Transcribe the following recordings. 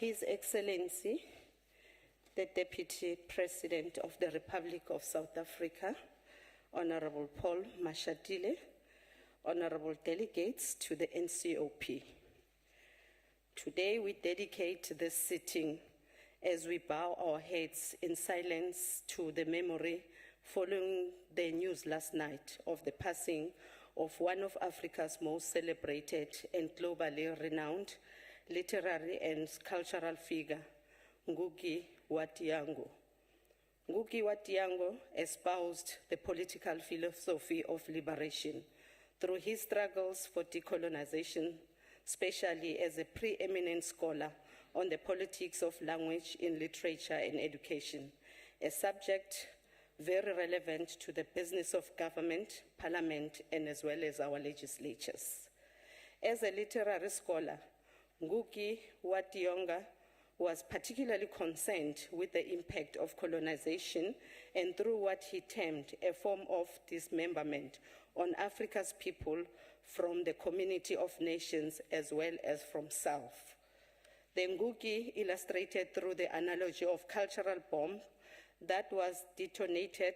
His Excellency, the Deputy President of the Republic of South Africa, Honorable Paul Mashatile, honorable delegates to the NCOP. Today we dedicate this sitting as we bow our heads in silence to the memory following the news last night of the passing of one of Africa's most celebrated and globally renowned literary and cultural figure, Ngugi wa Thiong'o. Ngugi wa Thiong'o espoused the political philosophy of liberation through his struggles for decolonization, especially as a preeminent scholar on the politics of language in literature and education, a subject very relevant to the business of government, parliament, and as well as our legislatures. As a literary scholar, Ngugi wa Thiong'o was particularly concerned with the impact of colonization and through what he termed a form of dismemberment on Africa's people from the community of nations as well as from self. The Ngugi illustrated through the analogy of cultural bomb that was detonated,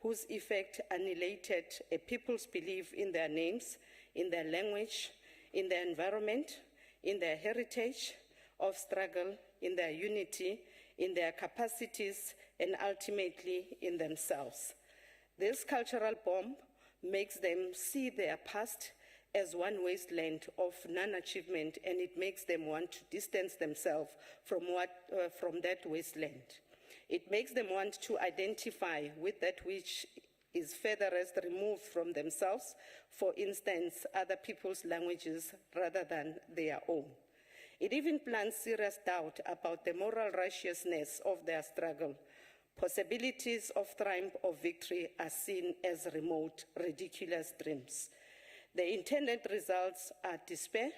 whose effect annihilated a people's belief in their names, in their language, in their environment, in their heritage of struggle, in their unity, in their capacities, and ultimately in themselves. This cultural bomb makes them see their past as one wasteland of non-achievement, and it makes them want to distance themselves from that wasteland. It makes them want to identify with that which is furthest removed from themselves, for instance, other people's languages rather than their own. It even plants serious doubt about the moral righteousness of their struggle. Possibilities of triumph or victory are seen as remote, ridiculous dreams. The intended results are despair,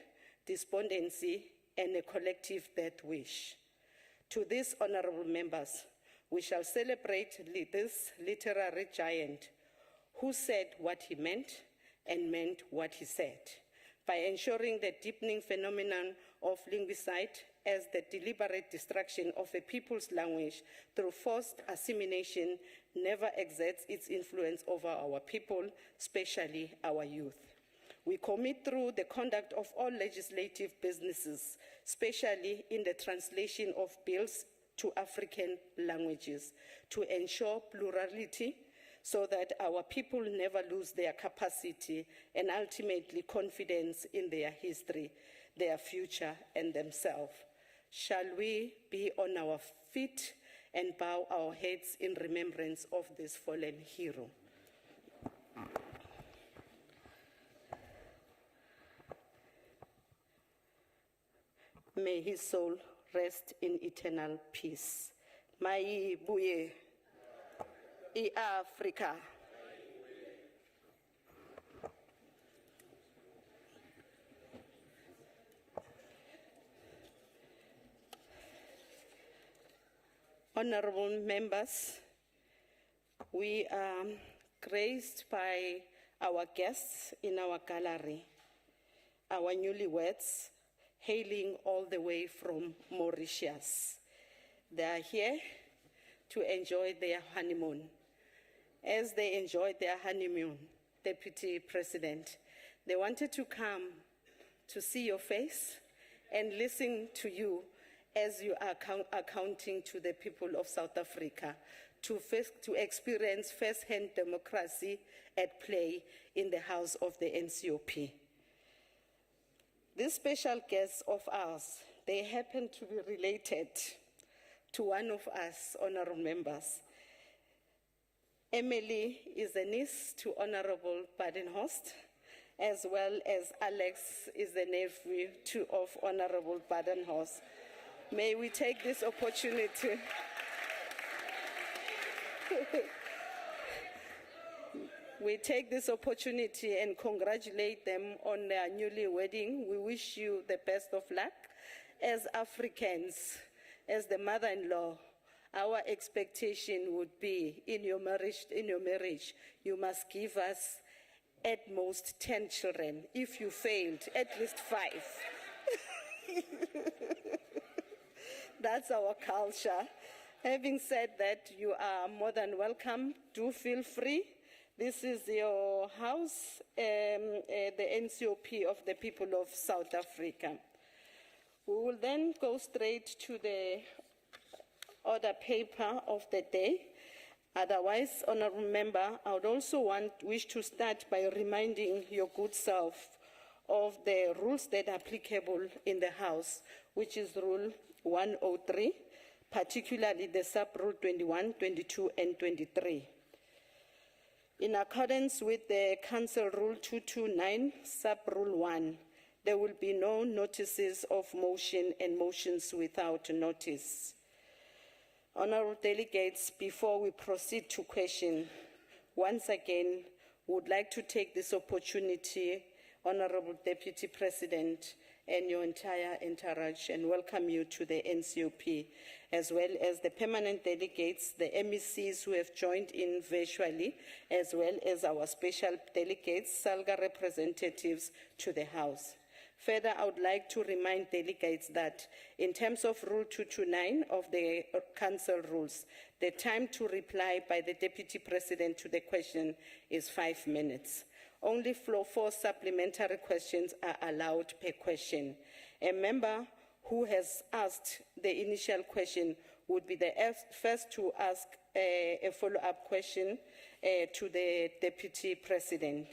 despondency, and a collective death wish. To these honorable members, we shall celebrate this literary giant who said what he meant and meant what he said, by ensuring the deepening phenomenon of linguicide as the deliberate destruction of a people's language through forced assimilation never exerts its influence over our people, especially our youth. We commit through the conduct of all legislative businesses, especially in the translation of bills to African languages, to ensure plurality so that our people never lose their capacity and ultimately confidence in their history, their future, and themselves. Shall we be on our feet and bow our heads in remembrance of this fallen hero? May his soul rest in eternal peace. Mayibuye i-Afrika. Honorable members, we are graced by our guests in our gallery, our newlyweds, hailing all the way from Mauritius. They are here to enjoy their honeymoon. As they enjoyed their honeymoon, Deputy President, they wanted to come to see your face and listen to you as you are accounting to the people of South Africa to experience first-hand democracy at play in the house of the NCOP. These special guests of ours, they happen to be related to one of us honorable members. Emily is a niece to Honorable Badenhorst, as well as Alex is the nephew of Honorable Badenhorst. May we take this opportunity We take this opportunity and congratulate them on their newly wedding. We wish you the best of luck. As Africans, as the mother-in-law, our expectation would be in your marriage, you must give us at most 10 children. If you failed, at least 5. That's our culture. Having said that, you are more than welcome. Do feel free. This is your house, the NCOP of the people of South Africa. We will then go straight to the order paper of the day. Otherwise, Honourable Member, I would also wish to start by reminding your good self of the rules that are applicable in the House, which is Rule 103, particularly the sub-rule 21, 22, and 23. In accordance with the Council Rule 229, sub-rule 1, there will be no notices of motion and motions without notice. Honourable delegates, before we proceed to question, once again, would like to take this opportunity, Honourable Deputy President, and your entire entourage, and welcome you to the NCOP, as well as the permanent delegates, the MECs who have joined in virtually, as well as our special delegates, SALGA representatives to the House. Further, I would like to remind delegates that in terms of Rule 229 of the Council rules, the time to reply by the Deputy President to the question is 5 minutes. Only 4 supplementary questions are allowed per question. A member who has asked the initial question would be the first to ask a follow-up question to the Deputy President.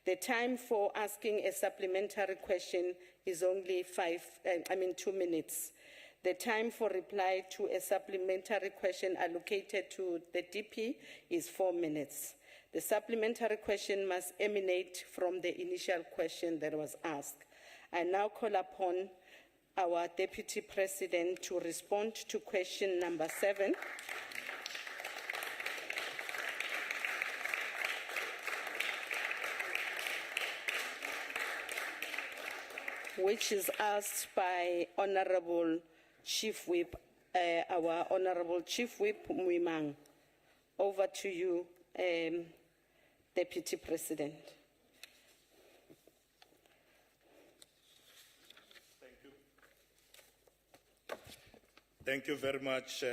The time for asking a supplementary question is only 2 minutes. The time for reply to a supplementary question allocated to the DP is 4 minutes. The supplementary question must emanate from the initial question that was asked. I now call upon our Deputy President to respond to question number 7. Which is asked by Honourable Chief Whip, our Honourable Chief Whip Muimang. Over to you, Deputy President. Thank you. Thank you very much,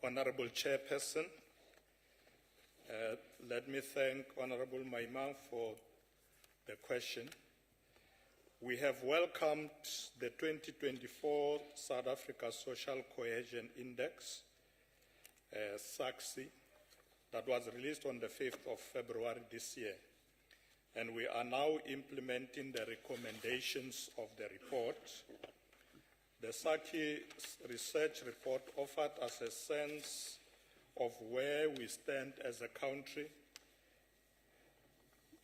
Honourable Chairperson. Let me thank Honourable Muimang for the question. We have welcomed the 2024 South Africa Social Cohesion Index, SACSI, that was released on the 5th of February this year. And we are now implementing the recommendations of the report. The SACSI research report offered us a sense of where we stand as a country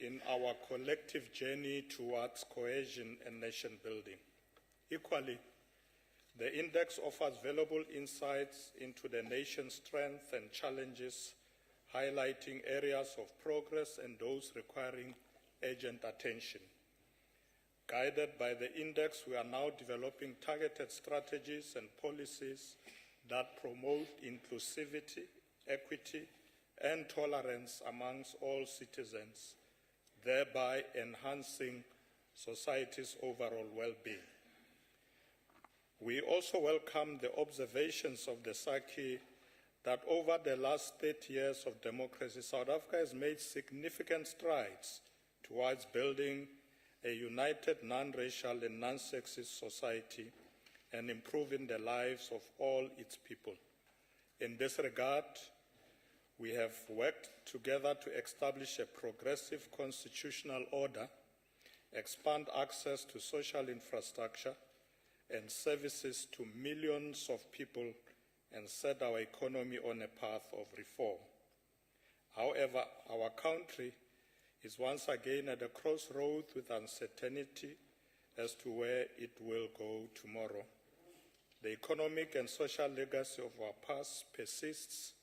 in our collective journey towards cohesion and nation building. Equally, the index offers valuable insights into the nation's strengths and challenges, highlighting areas of progress and those requiring urgent attention. Guided by the index, we are now developing targeted strategies and policies that promote inclusivity, equity, and tolerance amongst all citizens, thereby enhancing society's overall well-being. We also welcome the observations of the SACSI that over the last 30 years of democracy, South Africa has made significant strides towards building a united, non-racial and non-sexist society and improving the lives of all its people. In this regard, we have worked together to establish a progressive constitutional order, expand access to social infrastructure and services to millions of people, and set our economy on a path of reform. However, our country is once again at a crossroads with uncertainty as to where it will go tomorrow. The economic and social legacy of our past persists.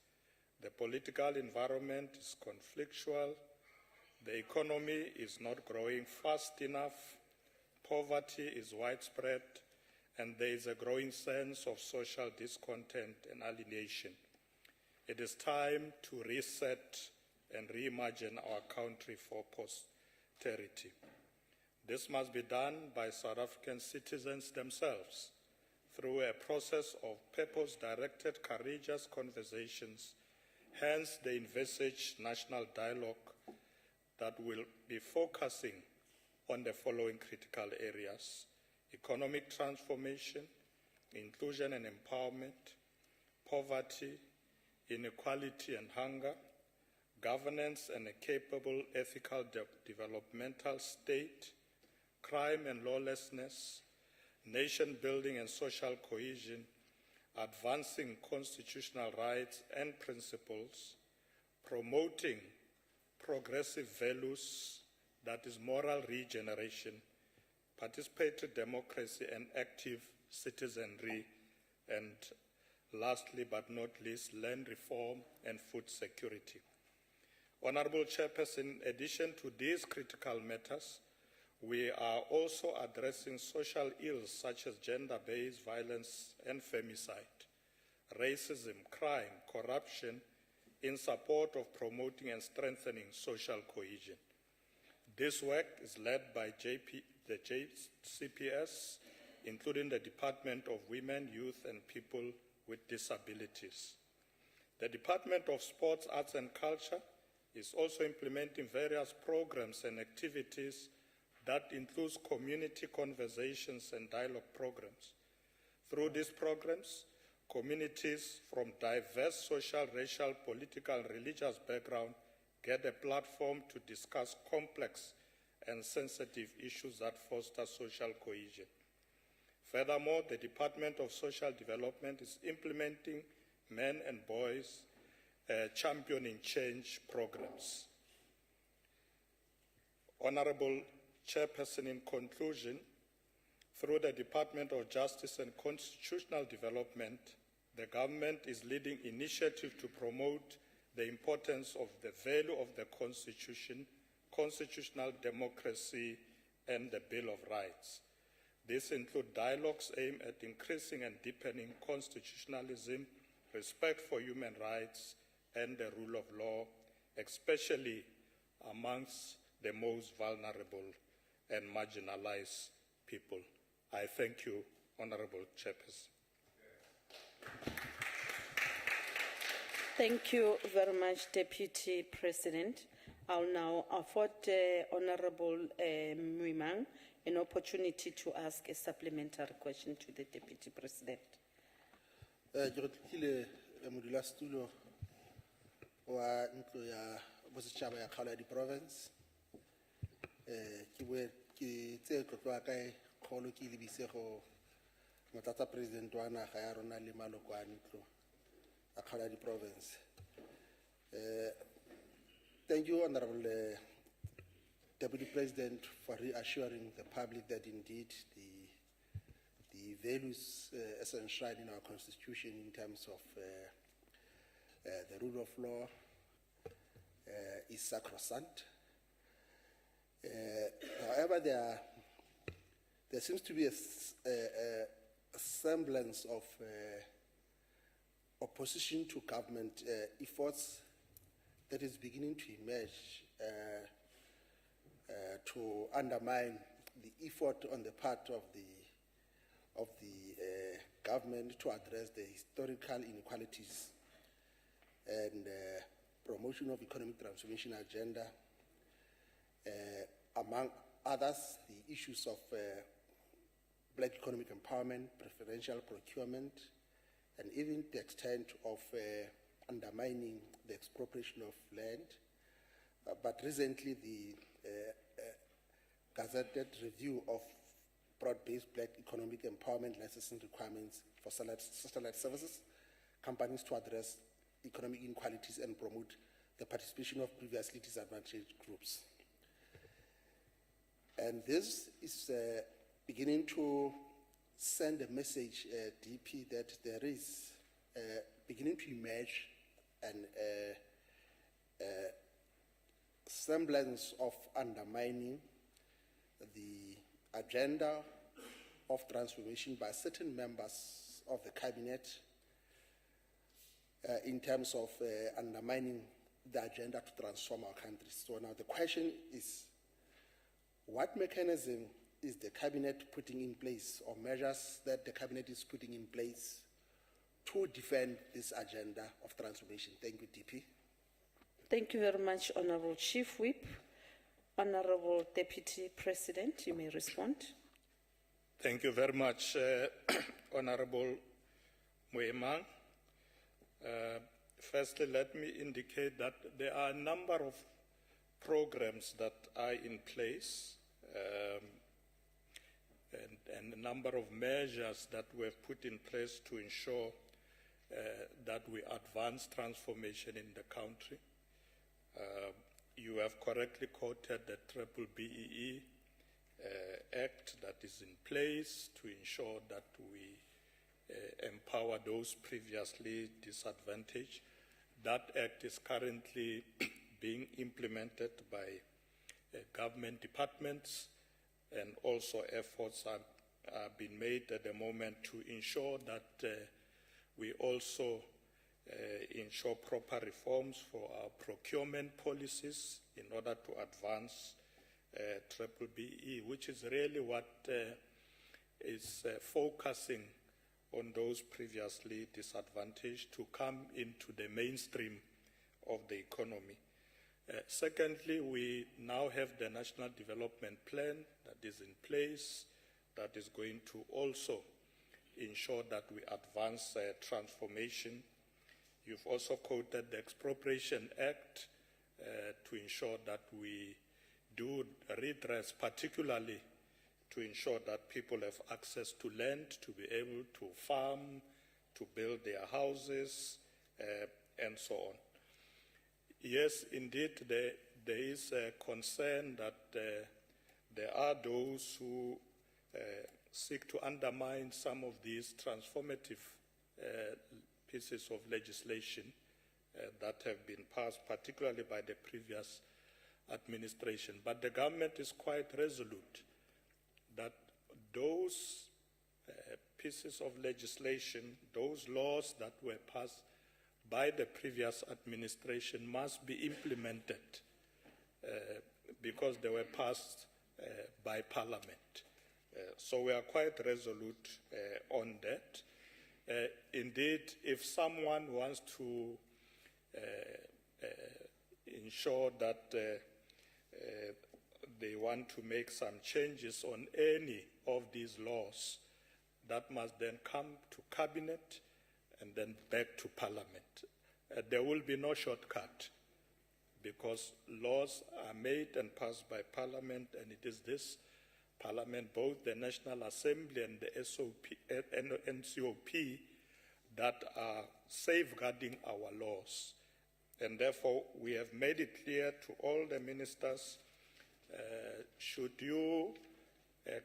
The political environment is conflictual. The economy is not growing fast enough. Poverty is widespread, and there is a growing sense of social discontent and alienation. It is time to reset and reimagine our country for posterity. This must be done by South African citizens themselves through a process of purpose-directed, courageous conversations, hence the envisaged national dialogue that will be focusing on the following critical areas: economic transformation, inclusion and empowerment, poverty, inequality and hunger, governance and a capable ethical developmental state, crime and lawlessness, nation building and social cohesion, advancing constitutional rights and principles, promoting progressive values, that is moral regeneration, participatory democracy and active citizenry, and lastly but not least, land reform and food security. Honorable Chairperson, in addition to these critical matters, we are also addressing social ills such as gender-based violence and femicide, racism, crime, corruption, in support of promoting and strengthening social cohesion. This work is led by the JCPS, including the Department of Women, Youth and People with Disabilities. The Department of Sports, Arts and Culture is also implementing various programs and activities that includes community conversations and dialogue programs. Through these programs, communities from diverse social, racial, political, and religious background get a platform to discuss complex and sensitive issues that foster social cohesion. Furthermore, the Department of Social Development is implementing men and boys championing change programs. Honorable Chairperson, in conclusion, through the Department of Justice and Constitutional Development, the government is leading initiatives to promote the importance of the value of the Constitution, constitutional democracy, and the Bill of Rights. These include dialogues aimed at increasing and deepening constitutionalism, respect for human rights, and the rule of law, especially amongst the most vulnerable and marginalized people. I thank you, Honorable Chairperson. Thank you very much, Deputy President. I'll now afford Honorable Mwimang an opportunity to ask a supplementary question to the Deputy President. Modulastulo wa ntlo ya bosetšhaba ya kgaolo ya di-province ke tse tlotlo ka kgolo ke lebise go motlatsa president wa naga ya rona le maloko a ntlo a kgaolo ya di-province. Thank you, Honorable Deputy President, for reassuring the public that indeed the values as enshrined in our Constitution in terms of the rule of law is sacrosanct. However, there seems to be a semblance of opposition to government efforts that is beginning to emerge to undermine the effort on the part of the government to address the historical inequalities and promotion of economic transformation agenda, among others, the issues of black economic empowerment, preferential procurement, and even the extent of undermining the expropriation of land. But recently, the gazetted review of broad-based black economic empowerment licensing requirements for satellite services companies to address economic inequalities and promote the participation of previously disadvantaged groups. And this is beginning to send a message, DP, that there is beginning to emerge an semblance of undermining the agenda of transformation by certain members of the cabinet in terms of undermining the agenda to transform our country. So now the question is, what mechanism is the cabinet putting in place, or measures that the cabinet is putting in place to defend this agenda of transformation? Thank you, DP. Thank you very much, Honorable Chief Whip. Honorable Deputy President, you may respond. Thank you very much, Honorable Moemang. Firstly, let me indicate that there are a number of programs that are in place and a number of measures that we have put in place to ensure that we advance transformation in the country. You have correctly quoted the Triple BEE Act that is in place to ensure that we empower those previously disadvantaged. That act is currently being implemented by government departments, and also efforts are being made at the moment to ensure that we also ensure proper reforms for our procurement policies in order to advance Triple BE, which is really what is focusing on those previously disadvantaged to come into the mainstream of the economy. Secondly, we now have the National Development Plan that is in place that is going to also ensure that we advance transformation. You've also quoted the Expropriation Act to ensure that we do redress, particularly to ensure that people have access to land, to be able to farm, to build their houses, and so on. Yes, indeed, there is a concern that there are those who seek to undermine some of these transformative pieces of legislation that have been passed, particularly by the previous administration. But the government is quite resolute that those pieces of legislation, those laws that were passed by the previous administration must be implemented because they were passed by Parliament. So we are quite resolute on that. Indeed, if someone wants to ensure that they want to make some changes on any of these laws, that must then come to Cabinet and then back to Parliament. There will be no shortcut because laws are made and passed by Parliament, and it is this Parliament, both the National Assembly and the NCOP, that are safeguarding our laws. And therefore, we have made it clear to all the ministers, should you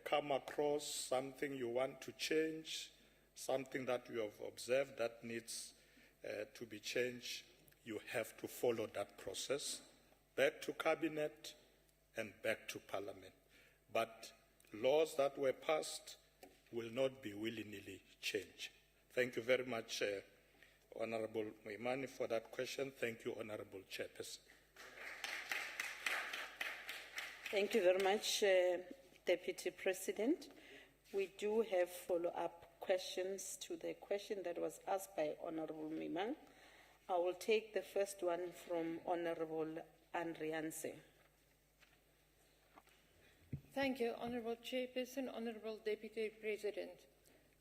come across something you want to change, something that you have observed that needs to be changed, you have to follow that process, back to Cabinet and back to Parliament. But laws that were passed will not be willy-nilly changed. Thank you very much, Honorable Moimani, for that question. Thank you, Honorable Chairperson. Thank you very much, Deputy President. We do have follow-up questions to the question that was asked by Honorable Moimang. I will take the first one from Honorable Andrianse. Thank you, Honourable Chairperson, Honourable Deputy President.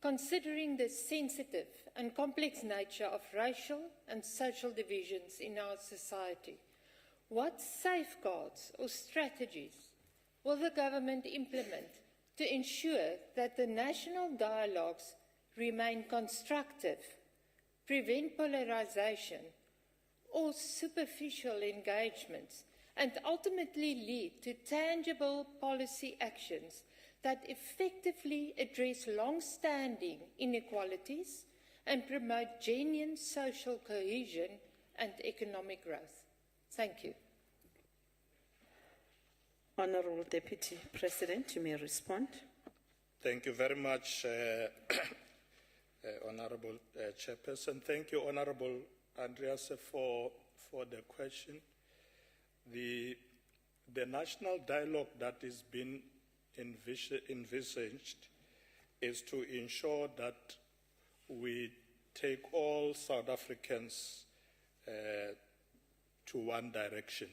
Considering the sensitive and complex nature of racial and social divisions in our society, what safeguards or strategies will the government implement to ensure that the national dialogues remain constructive, prevent polarization or superficial engagements, and ultimately lead to tangible policy actions that effectively address long-standing inequalities and promote genuine social cohesion and economic growth? Thank you. Honourable Deputy President, you may respond. Thank you very much, Honourable Chairperson. Thank you, Honourable Andreas, for the question. The national dialogue that is being envisaged is to ensure that we take all South Africans to one direction,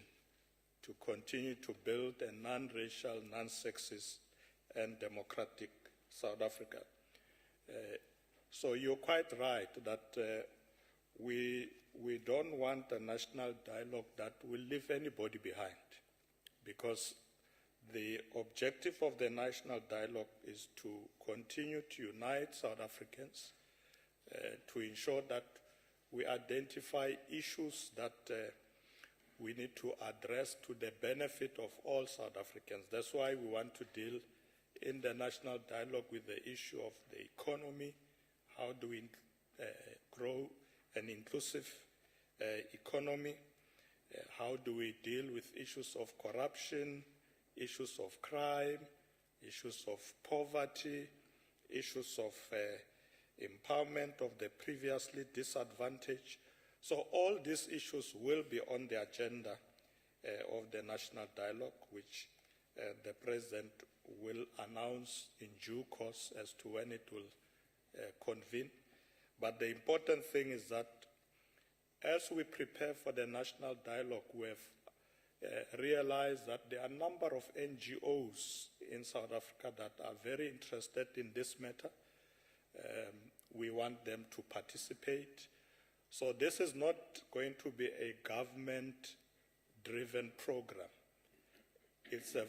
to continue to build a non-racial, non-sexist, and democratic South Africa. So you're quite right that we don't want a national dialogue that will leave anybody behind, because the objective of the national dialogue is to continue to unite South Africans, to ensure that we identify issues that we need to address to the benefit of all South Africans. That's why we want to deal in the national dialogue with the issue of the economy. How do we grow an inclusive economy? How do we deal with issues of corruption, issues of crime, issues of poverty, issues of empowerment of the previously disadvantaged? So all these issues will be on the agenda of the national dialogue, which the President will announce in due course as to when it will convene. But the important thing is that as we prepare for the national dialogue, we have realized that there are a number of NGOs in South Africa that are very interested in this matter. We want them to participate. So this is not going to be a government-driven program. It's a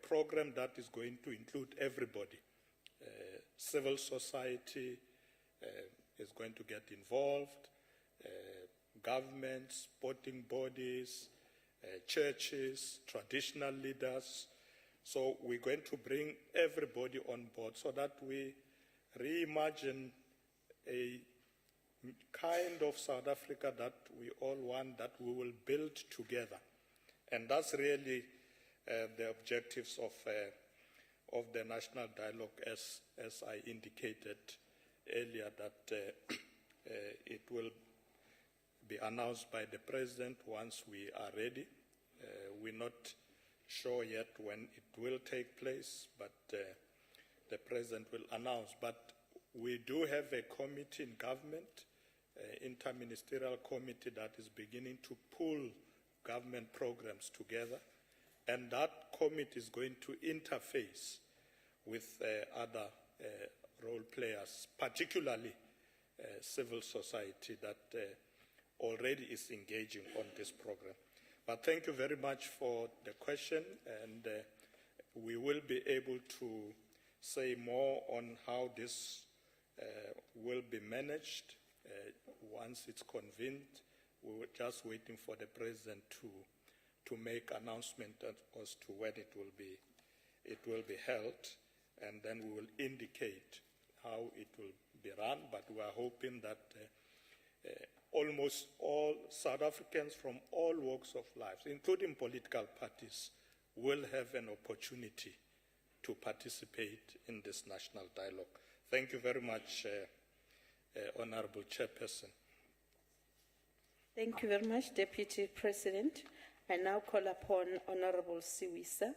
program that is going to include everybody. Civil society is going to get involved, governments, sporting bodies, churches, traditional leaders. So we're going to bring everybody on board so that we reimagine a kind of South Africa that we all want, that we will build together. And that's really the objectives of the national dialogue, as I indicated earlier, that it will be announced by the President once we are ready. We're not sure yet when it will take place, but the President will announce. But we do have a committee in government, interministerial committee, that is beginning to pull government programs together, and that committee is going to interface with other role players, particularly civil society that already is engaging on this program. But thank you very much for the question, and we will be able to say more on how this will be managed once it's convened. We were just waiting for the President to make announcement as to when it will be held, and then we will indicate how it will be run. But we are hoping that almost all South Africans from all walks of life, including political parties, will have an opportunity to participate in this national dialogue. Thank you very much, Honorable Chairperson. Thank you very much, Deputy President. I now call upon Honorable Siwisa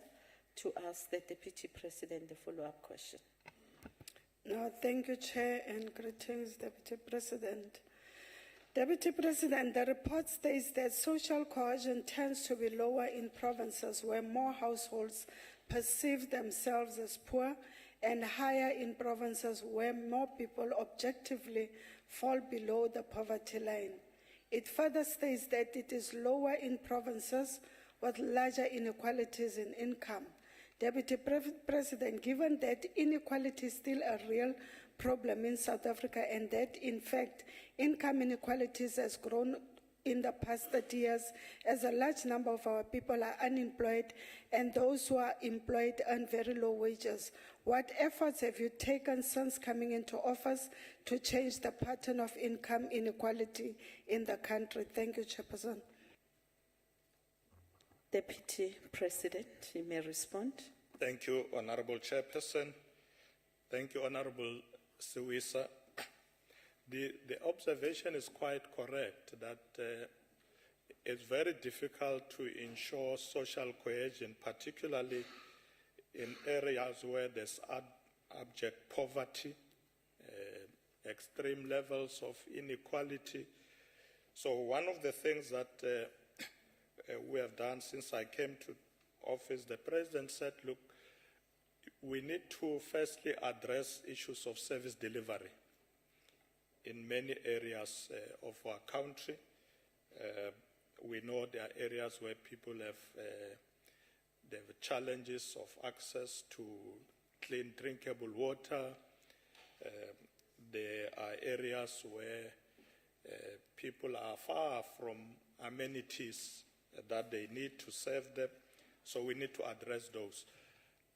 to ask the Deputy President the follow-up question. No, thank you, Chair, and greetings, Deputy President. Deputy President, the report states that social cohesion tends to be lower in provinces where more households perceive themselves as poor, and higher in provinces where more people objectively fall below the poverty line. It further states that it is lower in provinces with larger inequalities in income. Deputy President, given that inequality is still a real problem in South Africa, and that, in fact, income inequalities has grown in the past 30 years as a large number of our people are unemployed, and those who are employed earn very low wages, what efforts have you taken since coming into office to change the pattern of income inequality in the country? Thank you, Chairperson. Deputy President, you may respond. Thank you, Honorable Chairperson. Thank you, Honorable Siwisa. The observation is quite correct that it's very difficult to ensure social cohesion, particularly in areas where there's abject poverty, extreme levels of inequality. So one of the things that we have done since I came to office, the president said, look, we need to firstly address issues of service delivery in many areas of our country. We know there are areas where people have they have challenges of access to clean drinkable water. There are areas where people are far from amenities that they need to serve them. So we need to address those.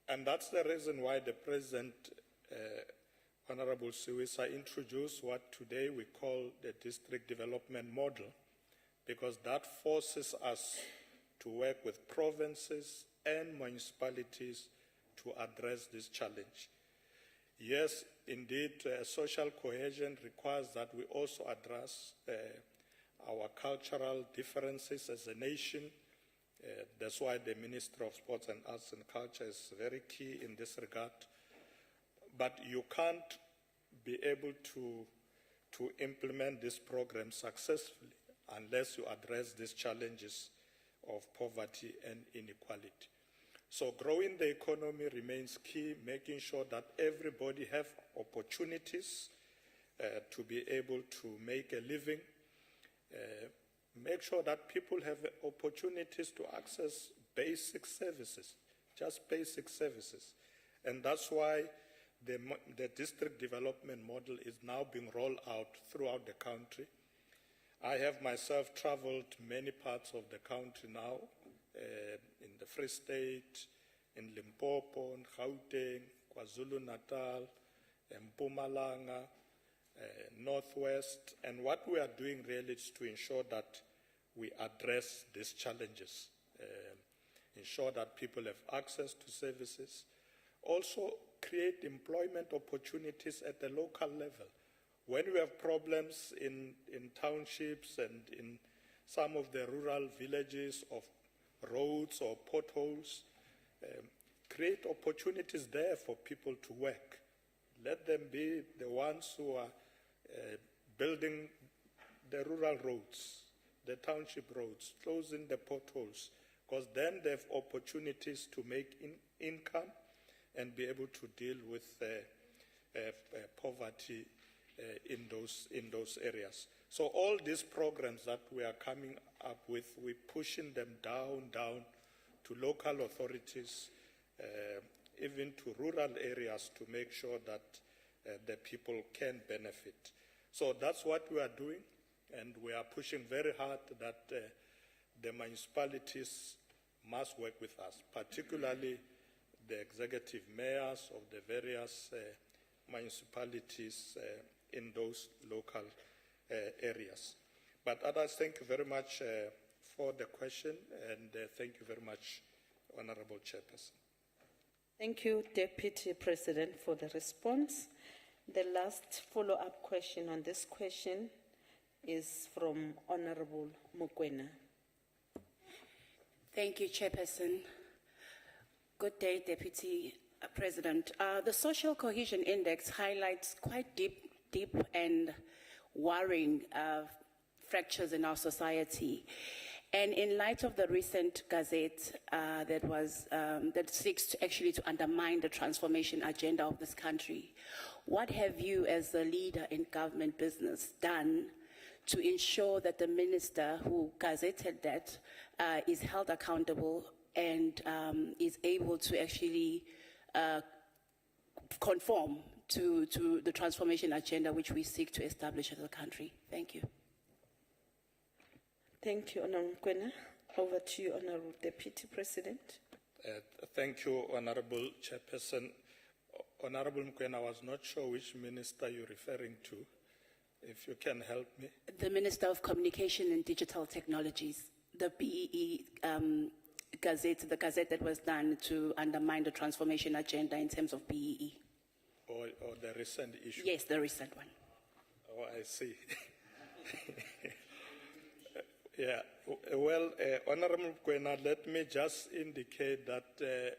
And that's the reason why the President, Honorable Siwisa, introduced what today we call the district development model, because that forces us to work with provinces and municipalities to address this challenge. Yes, indeed, social cohesion requires that we also address our cultural differences as a nation. That's why the Minister of Sports and Arts and Culture is very key in this regard. But you can't be able to implement this program successfully unless you address these challenges of poverty and inequality. So growing the economy remains key, making sure that everybody have opportunities to be able to make a living, make sure that people have opportunities to access basic services, just basic services. And that's why the district development model is now being rolled out throughout the country. I have myself traveled many parts of the country now, in the Free State, in Limpopo, in Gauteng, KwaZulu-Natal, Mpumalanga, Northwest. And what we are doing really is to ensure that we address these challenges, ensure that people have access to services, also create employment opportunities at the local level. When we have problems in townships and in some of the rural villages of roads or potholes, create opportunities there for people to work. Let them be the ones who are building the rural roads, the township roads, closing the potholes, because then they have opportunities to make income and be able to deal with poverty in those areas. So all these programs that we are coming up with, we're pushing them down to local authorities, even to rural areas, to make sure that the people can benefit. So that's what we are doing, and we are pushing very hard that the municipalities must work with us, particularly the executive mayors of the various municipalities in those local areas. But others, thank you very much for the question, and thank you very much, Honorable Chairperson. Thank you, Deputy President, for the response. The last follow-up question on this question is from Honorable Mokoena. Thank you, Chairperson. Good day, Deputy President. The Social Cohesion Index highlights quite deep and worrying fractures in our society. And in light of the recent gazette that seeks to undermine the transformation agenda of this country, what have you, as the leader in government business, done to ensure that the minister who gazetted that is held accountable and is able to actually conform to the transformation agenda which we seek to establish as a country? Thank you. Thank you, Honorable Mokoena. Over to you, Honorable Deputy President. Thank you, Honorable Chairperson. Honorable Mokoena, I was not sure which minister you're referring to. If you can help me. The Minister of Communication and Digital Technologies, the BEE gazette, the gazette that was done to undermine the transformation agenda in terms of BEE. Or the recent issue? Yes, the recent one. Oh, I see. Yeah, well, Honorable Mokoena, let me just indicate that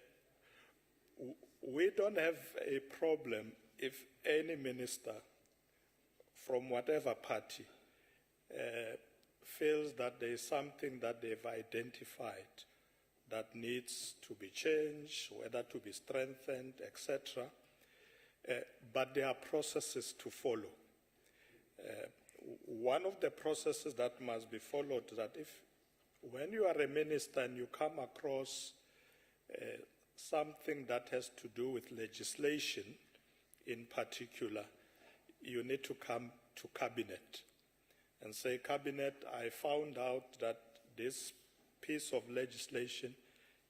we don't have a problem if any minister from whatever party feels that there is something that they've identified that needs to be changed, whether to be strengthened, etc. But there are processes to follow. One of the processes that must be followed is that when you are a minister and you come across something that has to do with legislation in particular, you need to come to cabinet and say, Cabinet, I found out that this piece of legislation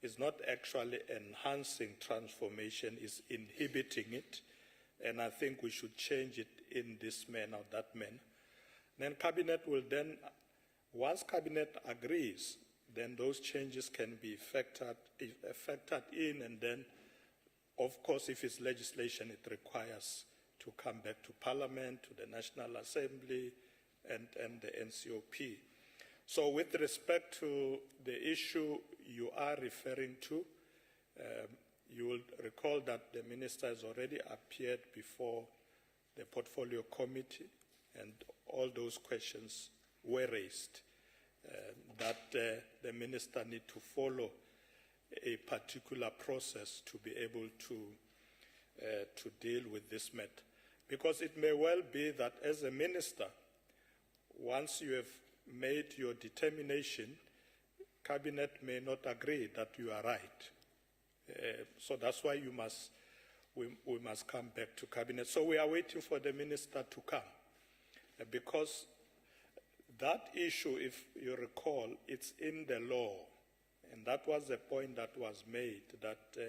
is not actually enhancing transformation, is inhibiting it, and I think we should change it in this manner or that manner. Then cabinet will then, once cabinet agrees, then those changes can be factored in, and then, of course, if it's legislation, it requires to come back to Parliament, to the National Assembly, and the NCOP. So with respect to the issue you are referring to, you will recall that the minister has already appeared before the Portfolio Committee, and all those questions were raised, that the minister need to follow a particular process to be able to deal with this matter. Because it may well be that as a minister, once you have made your determination, cabinet may not agree that you are right. So that's why we must come back to cabinet. So we are waiting for the minister to come, because that issue, if you recall, it's in the law, and that was the point that was made, that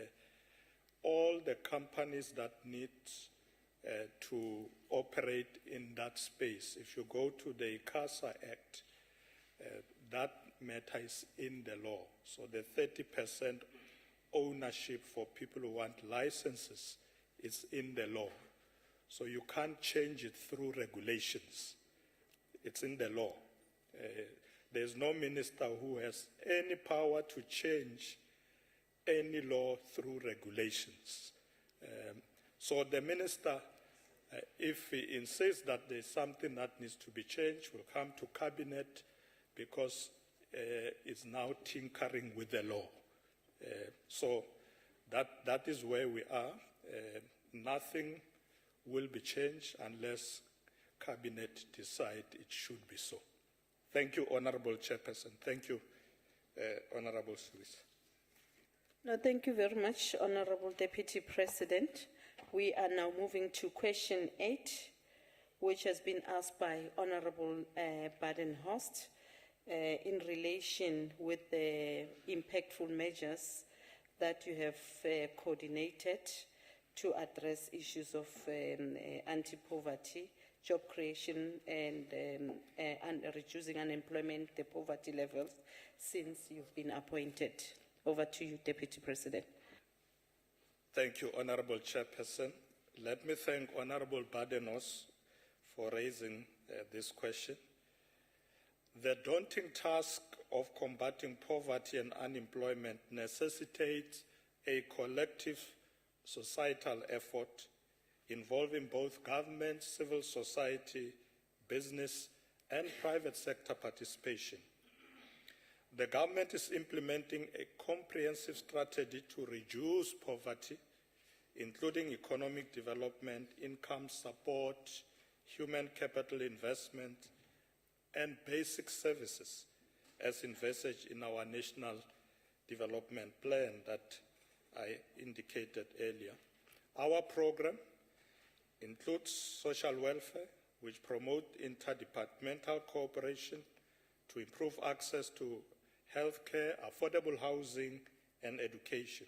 all the companies that need to operate in that space, if you go to the ICASA Act, that matter is in the law. So the 30% ownership for people who want licenses is in the law. So you can't change it through regulations. It's in the law. There's no minister who has any power to change any law through regulations. So the minister, if he insists that there's something that needs to be changed, will come to cabinet, because it's now tinkering with the law. So that is where we are. Nothing will be changed unless cabinet decide it should be so. Thank you, Honorable Chairperson. Thank you, Honorable Suisse. No, thank you very much, Honorable Deputy President. We are now moving to question 8, which has been asked by Honorable Badenhorst in relation with the impactful measures that you have coordinated to address issues of anti-poverty, job creation, and reducing unemployment, the poverty levels, since you've been appointed. Over to you, Deputy President. Thank you, Honorable Chairperson. Let me thank Honorable Badenhorst for raising this question. The daunting task of combating poverty and unemployment necessitates a collective societal effort involving both government, civil society, business, and private sector participation. The government is implementing a comprehensive strategy to reduce poverty, including economic development, income support, human capital investment, and basic services, as envisaged in our National Development Plan that I indicated earlier. Our program includes social welfare, which promote interdepartmental cooperation to improve access to healthcare, affordable housing, and education.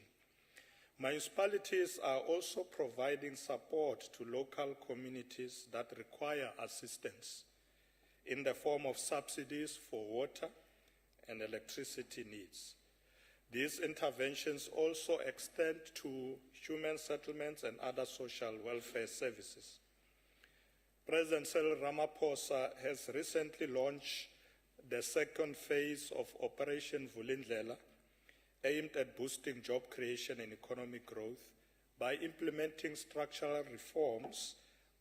Municipalities are also providing support to local communities that require assistance in the form of subsidies for water and electricity needs. These interventions also extend to human settlements and other social welfare services. President Cyril Ramaphosa has recently launched the second phase of Operation Vulindlela, aimed at boosting job creation and economic growth by implementing structural reforms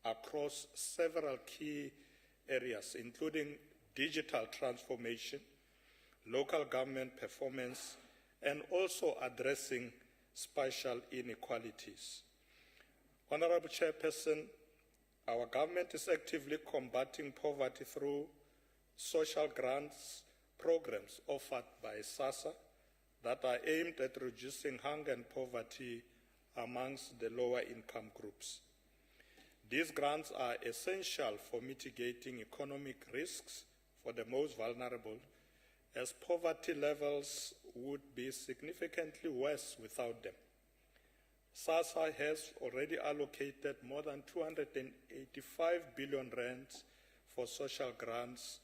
across several key areas, including digital transformation, local government performance, and also addressing spatial inequalities. Honorable Chairperson, our government is actively combating poverty through social grants programs offered by SASSA that are aimed at reducing hunger and poverty amongst the lower income groups. These grants are essential for mitigating economic risks for the most vulnerable, as poverty levels would be significantly worse without them. SASSA has already allocated more than 285 billion rands for social grants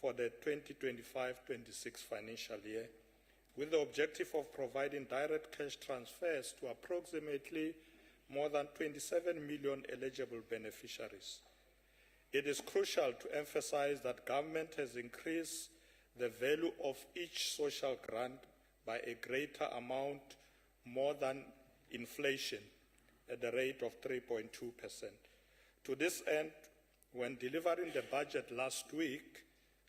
for the 2025-26 financial year, with the objective of providing direct cash transfers to approximately more than 27 million eligible beneficiaries. It is crucial to emphasize that government has increased the value of each social grant by a greater amount, more than inflation, at the rate of 3.2%. To this end, when delivering the budget last week,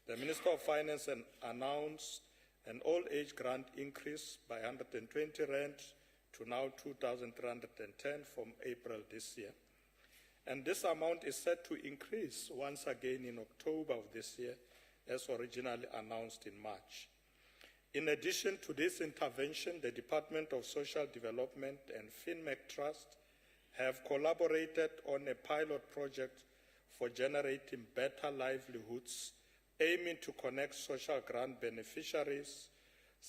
the Minister of Finance announced an all-age grant increase by 120 rand to now 2,310 from April this year. And this amount is set to increase once again in October of this year, as originally announced in March. In addition to this intervention, the Department of Social Development and FinMec Trust have collaborated on a pilot project for generating better livelihoods, aiming to connect social grant beneficiaries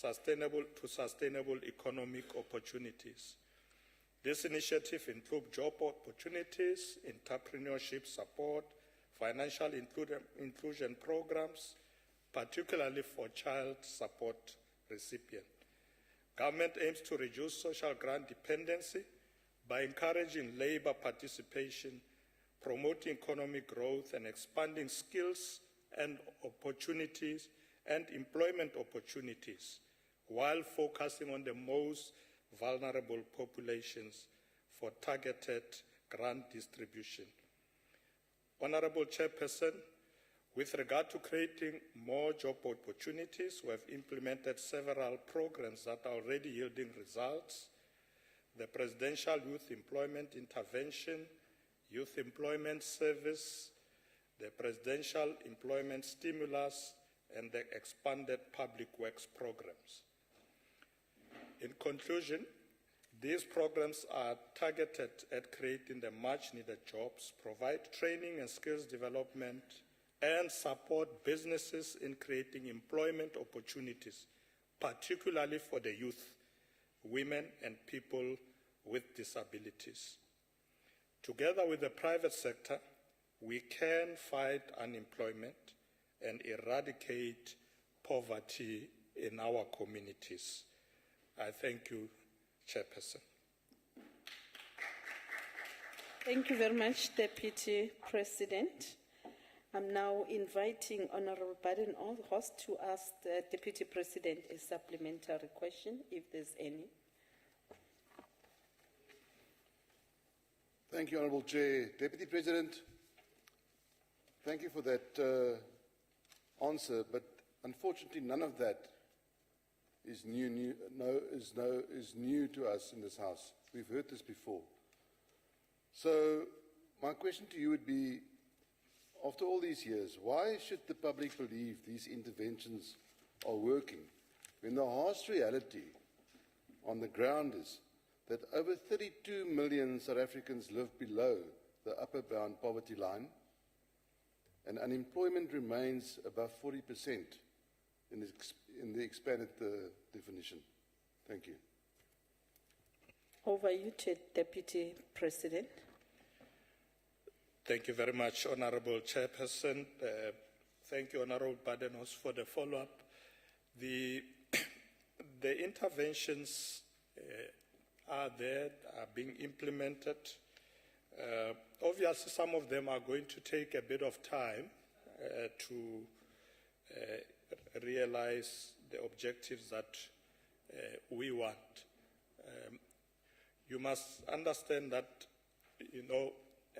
to sustainable economic opportunities. This initiative includes job opportunities, entrepreneurship support, financial inclusion programs, particularly for child support recipients. Government aims to reduce social grant dependency by encouraging labor participation, promoting economic growth, and expanding skills and opportunities and employment opportunities, while focusing on the most vulnerable populations for targeted grant distribution. Honorable Chairperson, with regard to creating more job opportunities, we have implemented several programs that are already yielding results. The Presidential Youth Employment Intervention, Youth Employment Service, the Presidential Employment Stimulus, and the expanded public works programs. In conclusion, these programs are targeted at creating the much-needed jobs, provide training and skills development, and support businesses in creating employment opportunities, particularly for the youth, women, and people with disabilities. Together with the private sector, we can fight unemployment and eradicate poverty in our communities. I thank you, Chairperson. Thank you very much, Deputy President. I'm now inviting Honorable Baden-Horst to ask the Deputy President a supplementary question, if there's any. Thank you, Honourable Chair. Deputy President, thank you for that answer, but unfortunately none of that is new to us in this House. We've heard this before. So my question to you would be, after all these years, why should the public believe these interventions are working when the harsh reality on the ground is that over 32 million South Africans live below the upper bound poverty line and unemployment remains above 40% in the expanded definition? Thank you. Over you to Deputy President. Thank you very much, Honourable Chairperson. Thank you, Honourable Baden-Horst, for the follow-up. The interventions are there, are being implemented. Obviously, some of them are going to take a bit of time to realize the objectives that we want. you must understand that, you know,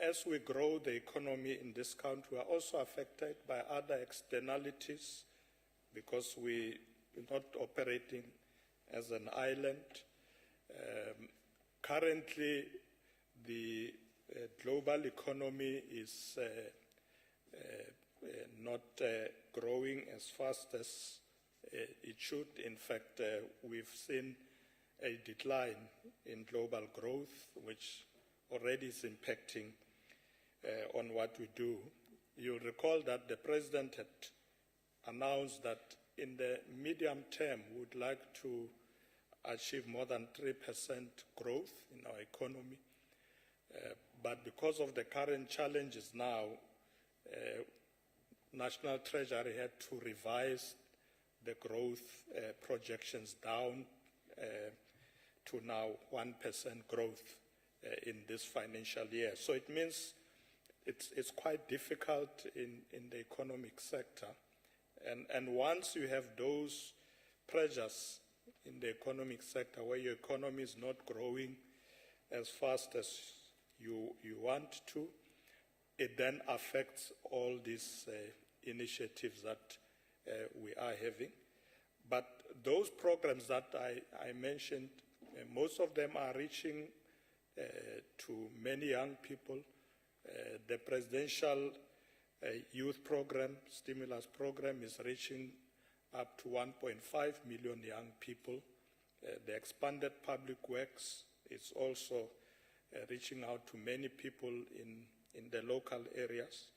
as we grow the economy in this country, we are also affected by other externalities because we are not operating as an island. Currently, the global economy is not growing as fast as it should. In fact, we've seen a decline in global growth, which already is impacting on what we do. You'll recall that the President had announced that in the medium term, we would like to achieve more than 3% growth in our economy. But because of the current challenges now, National Treasury had to revise the growth projections down to now 1% growth in this financial year. So it means it's quite difficult in the economic sector. And once you have those pressures in the economic sector where your economy is not growing as fast as you want to, it then affects all these initiatives that we are having. But those programs that I mentioned, most of them are reaching to many young people. The presidential youth program, stimulus program, is reaching up to 1.5 million young people. The expanded public works is also reaching out to many people in the local areas.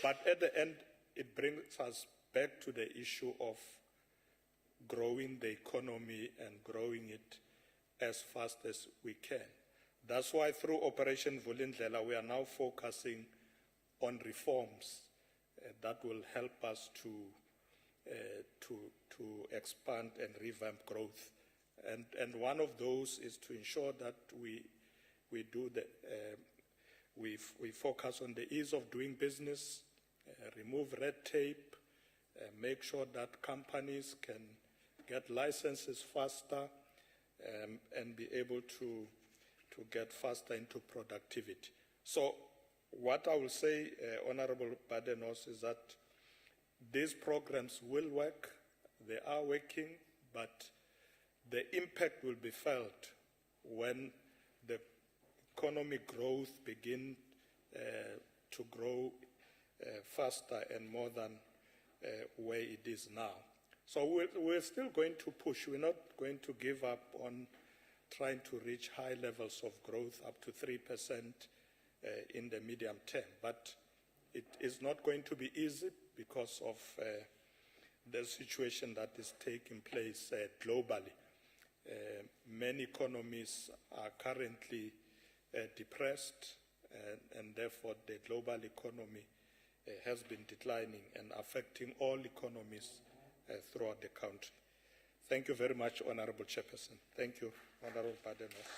But at the end, it brings us back to the issue of growing the economy and growing it as fast as we can. That's why through Operation Vulindlela, we are now focusing on reforms that will help us to expand and revamp growth. And one of those is to ensure that we focus on the ease of doing business, remove red tape, make sure that companies can get licenses faster, and be able to get faster into productivity. So what I will say, Honorable Badenos, is that these programs will work, they are working, but the impact will be felt when the economic growth begins to grow faster and more than where it is now. So we're still going to push. We're not going to give up on trying to reach high levels of growth, up to 3% in the medium term. But it is not going to be easy because of the situation that is taking place globally. Many economies are currently depressed, and therefore the global economy has been declining and affecting all economies throughout the country. Thank you very much, Honorable Chairperson. Thank you, Honorable Badenos.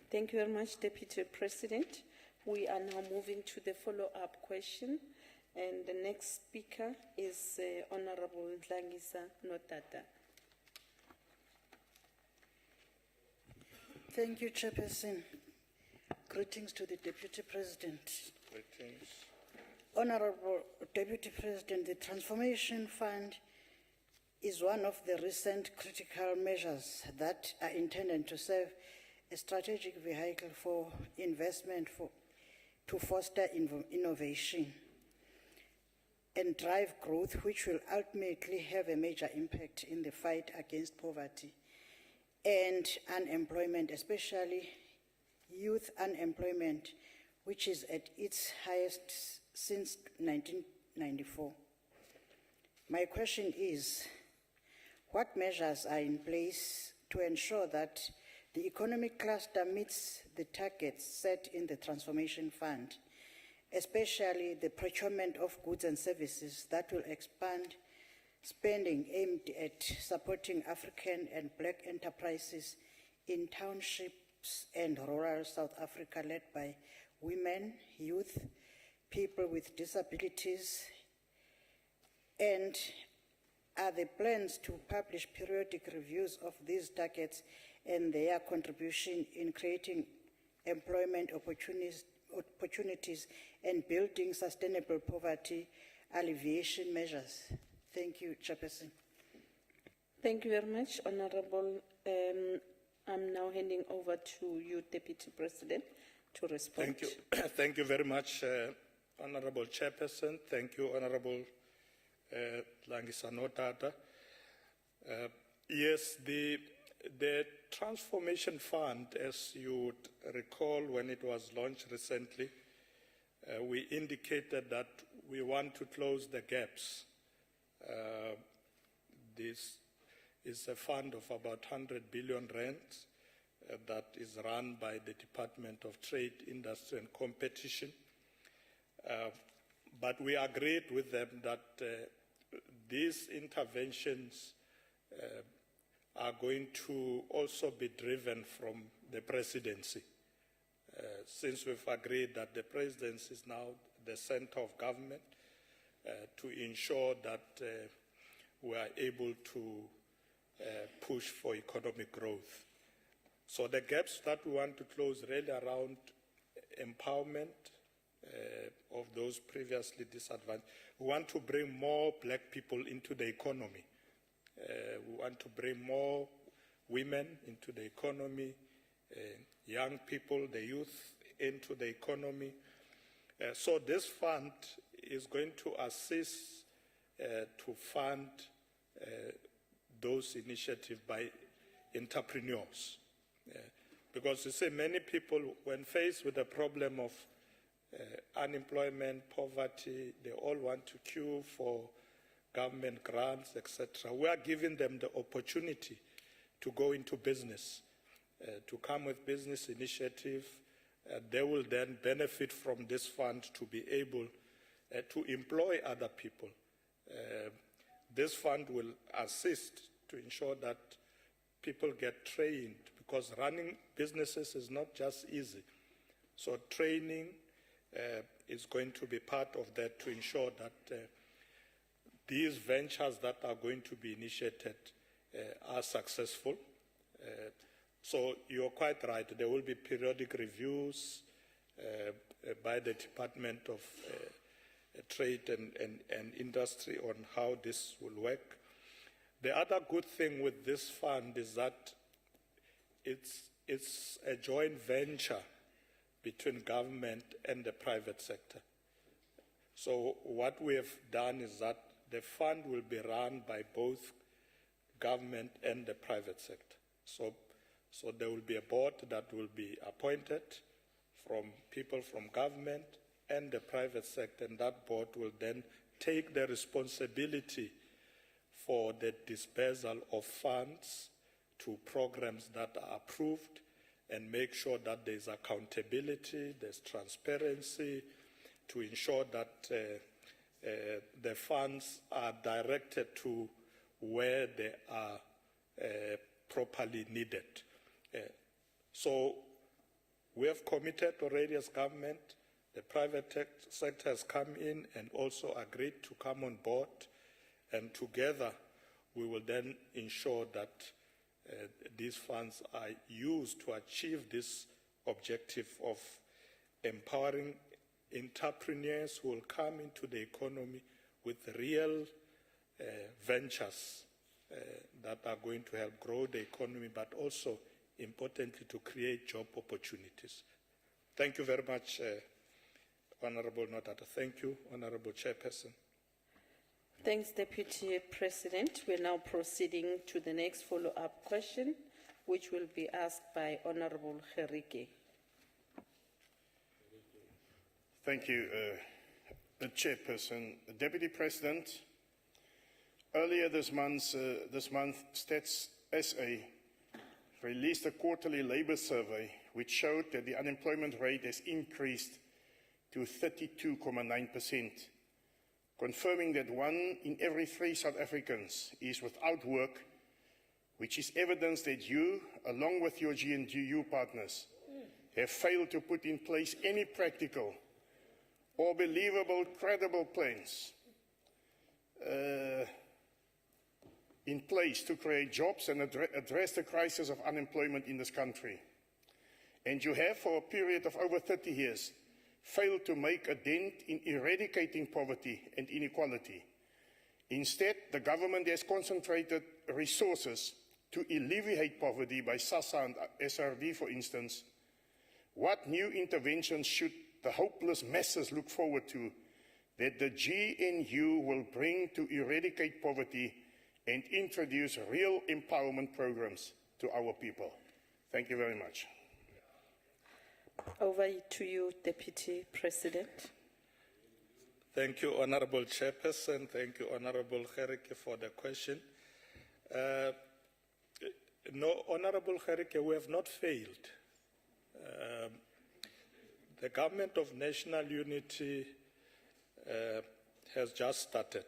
Thank you very much, Deputy President. We are now moving to the follow-up question, and the next speaker is Honorable Dlangisa Notata. Thank you, Chairperson. Greetings to the Deputy President. Greetings. Honorable Deputy President, the Transformation Fund is one of the recent critical measures that are intended to serve a strategic vehicle for investment to foster innovation and drive growth, which will ultimately have a major impact in the fight against poverty and unemployment, especially youth unemployment, which is at its highest since 1994. My question is, what measures are in place to ensure that the economic cluster meets the targets set in the Transformation Fund, especially the procurement of goods and services that will expand spending aimed at supporting African and Black enterprises in townships and rural South Africa, led by women, youth, people with disabilities, and are there plans to publish periodic reviews of these targets and their contribution in creating employment opportunities and building sustainable poverty alleviation measures? Thank you, Chairperson. Thank you very much, Honorable. I'm now handing over to you, Deputy President, to respond. Thank you. Thank you very much, Honorable Chairperson. Thank you, Honorable Langisano Tata. Yes, the Transformation Fund, as you would recall when it was launched recently, we indicated that we want to close the gaps. This is a fund of about 100 billion rand that is run by the Department of Trade, Industry and Competition. But we agreed with them that these interventions are going to also be driven from the Presidency. Since we've agreed that the Presidency is now the center of government, to ensure that we are able to push for economic growth. So the gaps that we want to close really around empowerment of those previously disadvantaged. We want to bring more black people into the economy. We want to bring more women into the economy, young people, the youth into the economy. So this fund is going to assist to fund those initiatives by entrepreneurs. Because you see, many people, when faced with the problem of unemployment, poverty, they all want to queue for government grants, etc. We are giving them the opportunity to go into business, to come with business initiative. They will then benefit from this fund to be able to employ other people. This fund will assist to ensure that people get trained, because running businesses is not just easy. So training is going to be part of that to ensure that these ventures that are going to be initiated are successful. So you're quite right. There will be periodic reviews by the Department of Trade and Industry on how this will work. The other good thing with this fund is that it's a joint venture between government and the private sector. So what we have done is that the fund will be run by both government and the private sector. So there will be a board that will be appointed from people from government and the private sector, and that board will then take the responsibility for the dispersal of funds to programs that are approved and make sure that there's accountability, there's transparency, to ensure that the funds are directed to where they are properly needed. So we have committed already as government. The private sector has come in and also agreed to come on board, and together we will then ensure that these funds are used to achieve this objective of empowering entrepreneurs who will come into the economy with real ventures that are going to help grow the economy, but also, importantly, to create job opportunities. Thank you very much, Honorable Notata. Thank you, Honorable Chairperson. Thanks, Deputy President. We're now proceeding to the next follow-up question, which will be asked by Honorable Gerike. Thank you, Chairperson. Deputy President, earlier this month, Stats SA released a quarterly labour survey which showed that the unemployment rate has increased to 32.9%, confirming that 1 in every 3 South Africans is without work, which is evidence that you, along with your GNGU partners, have failed to put in place any practical or believable, credible plans in place to create jobs and address the crisis of unemployment in this country. And you have, for a period of over 30 years, failed to make a dent in eradicating poverty and inequality. Instead, the government has concentrated resources to alleviate poverty by SASSA and SRD, for instance. What new interventions should the hopeless masses look forward to that the GNU will bring to eradicate poverty and introduce real empowerment programs to our people? Thank you very much. Over to you, Deputy President. Thank you, Honorable Chairperson. Thank you, Honorable Gerike, for the question. No, Honorable Gerike, we have not failed. The Government of National Unity has just started.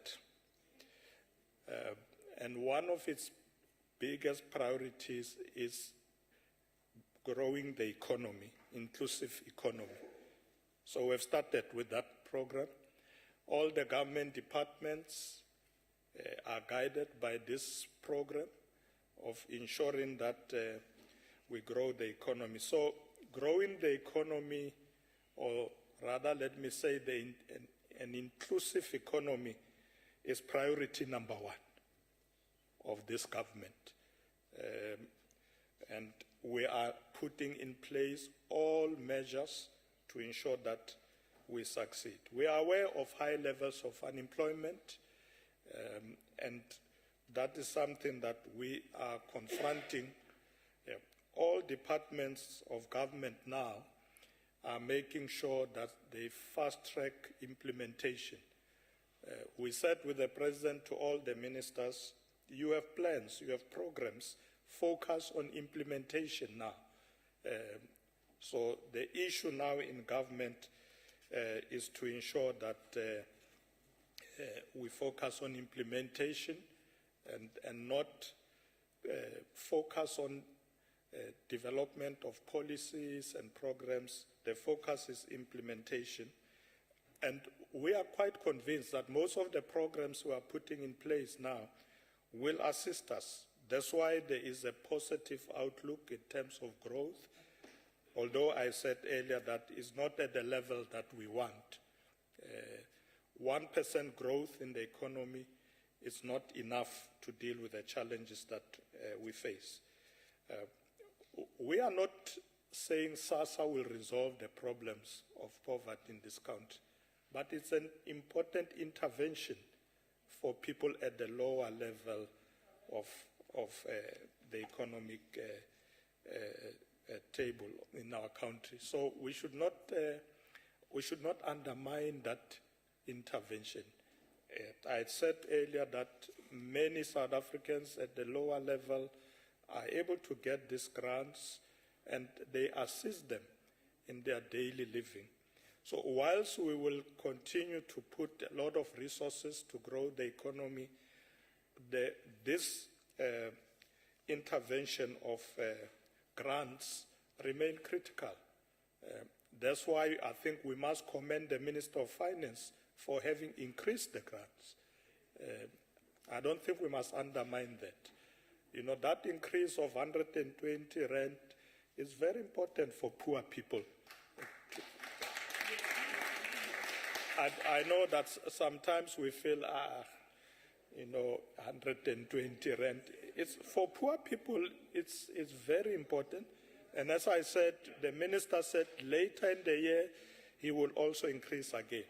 And one of its biggest priorities is growing the economy, inclusive economy. So we've started with that program. All the government departments are guided by this program of ensuring that we grow the economy. So growing the economy, or rather let me say an inclusive economy, is priority number one of this government. And we are putting in place all measures to ensure that we succeed. We are aware of high levels of unemployment, and that is something that we are confronting. All departments of government now are making sure that they fast-track implementation. We said with the President to all the ministers, you have plans, you have programs, focus on implementation now. So the issue now in government is to ensure that we focus on implementation and not focus on development of policies and programs. The focus is implementation. And we are quite convinced that most of the programs we are putting in place now will assist us. That's why there is a positive outlook in terms of growth, although I said earlier that it's not at the level that we want. 1% growth in the economy is not enough to deal with the challenges that we face. We are not saying SASSA will resolve the problems of poverty in this country, but it's an important intervention for people at the lower level of the economic table in our country. So we should not undermine that intervention. I had said earlier that many South Africans at the lower level are able to get these grants, and they assist them in their daily living. So whilst we will continue to put a lot of resources to grow the economy, this intervention of grants remain critical. That's why I think we must commend the Minister of Finance for having increased the grants. I don't think we must undermine that. You know, that increase of 120 rand is very important for poor people. I know that sometimes we feel, 120 rand. It's, for poor people, it's very important. And as I said, the minister said later in the year, he will also increase again.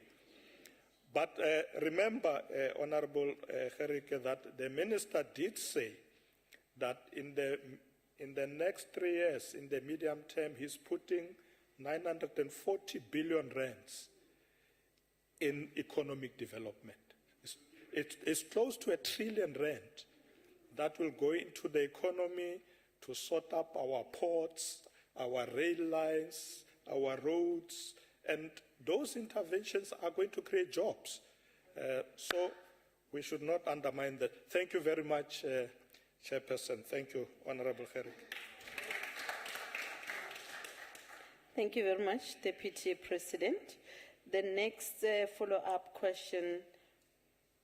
But remember, Honorable Gerike, that the minister did say that in the next 3 years, in the medium term, he's putting 940 billion rands in economic development. It's close to R1 trillion that will go into the economy to sort up our ports, our rail lines, our roads, and those interventions are going to create jobs. So we should not undermine that. Thank you very much, Chairperson. Thank you, Honorable Gerike. Thank you very much, Deputy President. The next follow-up question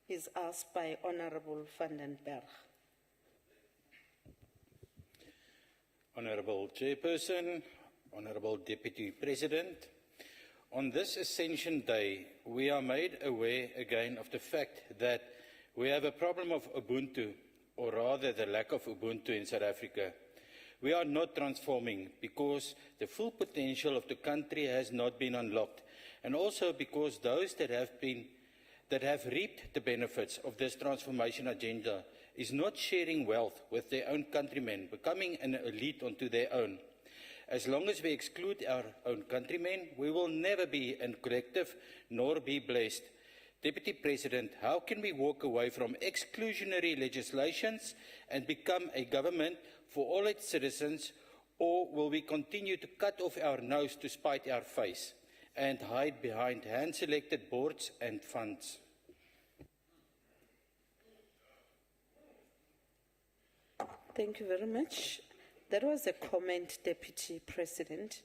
is asked by Honorable van den Berg. Honourable Chairperson, Honourable Deputy President, on this Ascension Day, we are made aware again of the fact that we have a problem of Ubuntu, or rather the lack of Ubuntu in South Africa. We are not transforming because the full potential of the country has not been unlocked, and also because those that have reaped the benefits of this transformation agenda is not sharing wealth with their own countrymen, becoming an elite unto their own. As long as we exclude our own countrymen, we will never be a collective nor be blessed. Deputy President, how can we walk away from exclusionary legislations and become a government for all its citizens, or will we continue to cut off our nose to spite our face and hide behind hand-selected boards and funds? Thank you very much. That was a comment, Deputy President,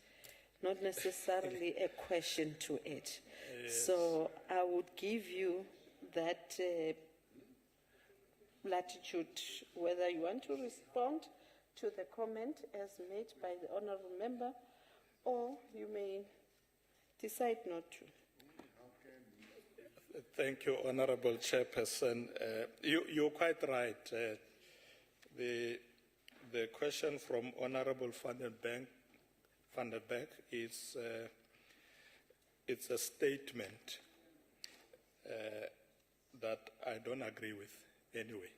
not necessarily a question to it. So I would give you that latitude, whether you want to respond to the comment as made by the honourable member, or you may decide not to. Thank you, Honourable Chairperson. You're quite right. The question from Honourable Van der Berg is it's a statement that I don't agree with anyway,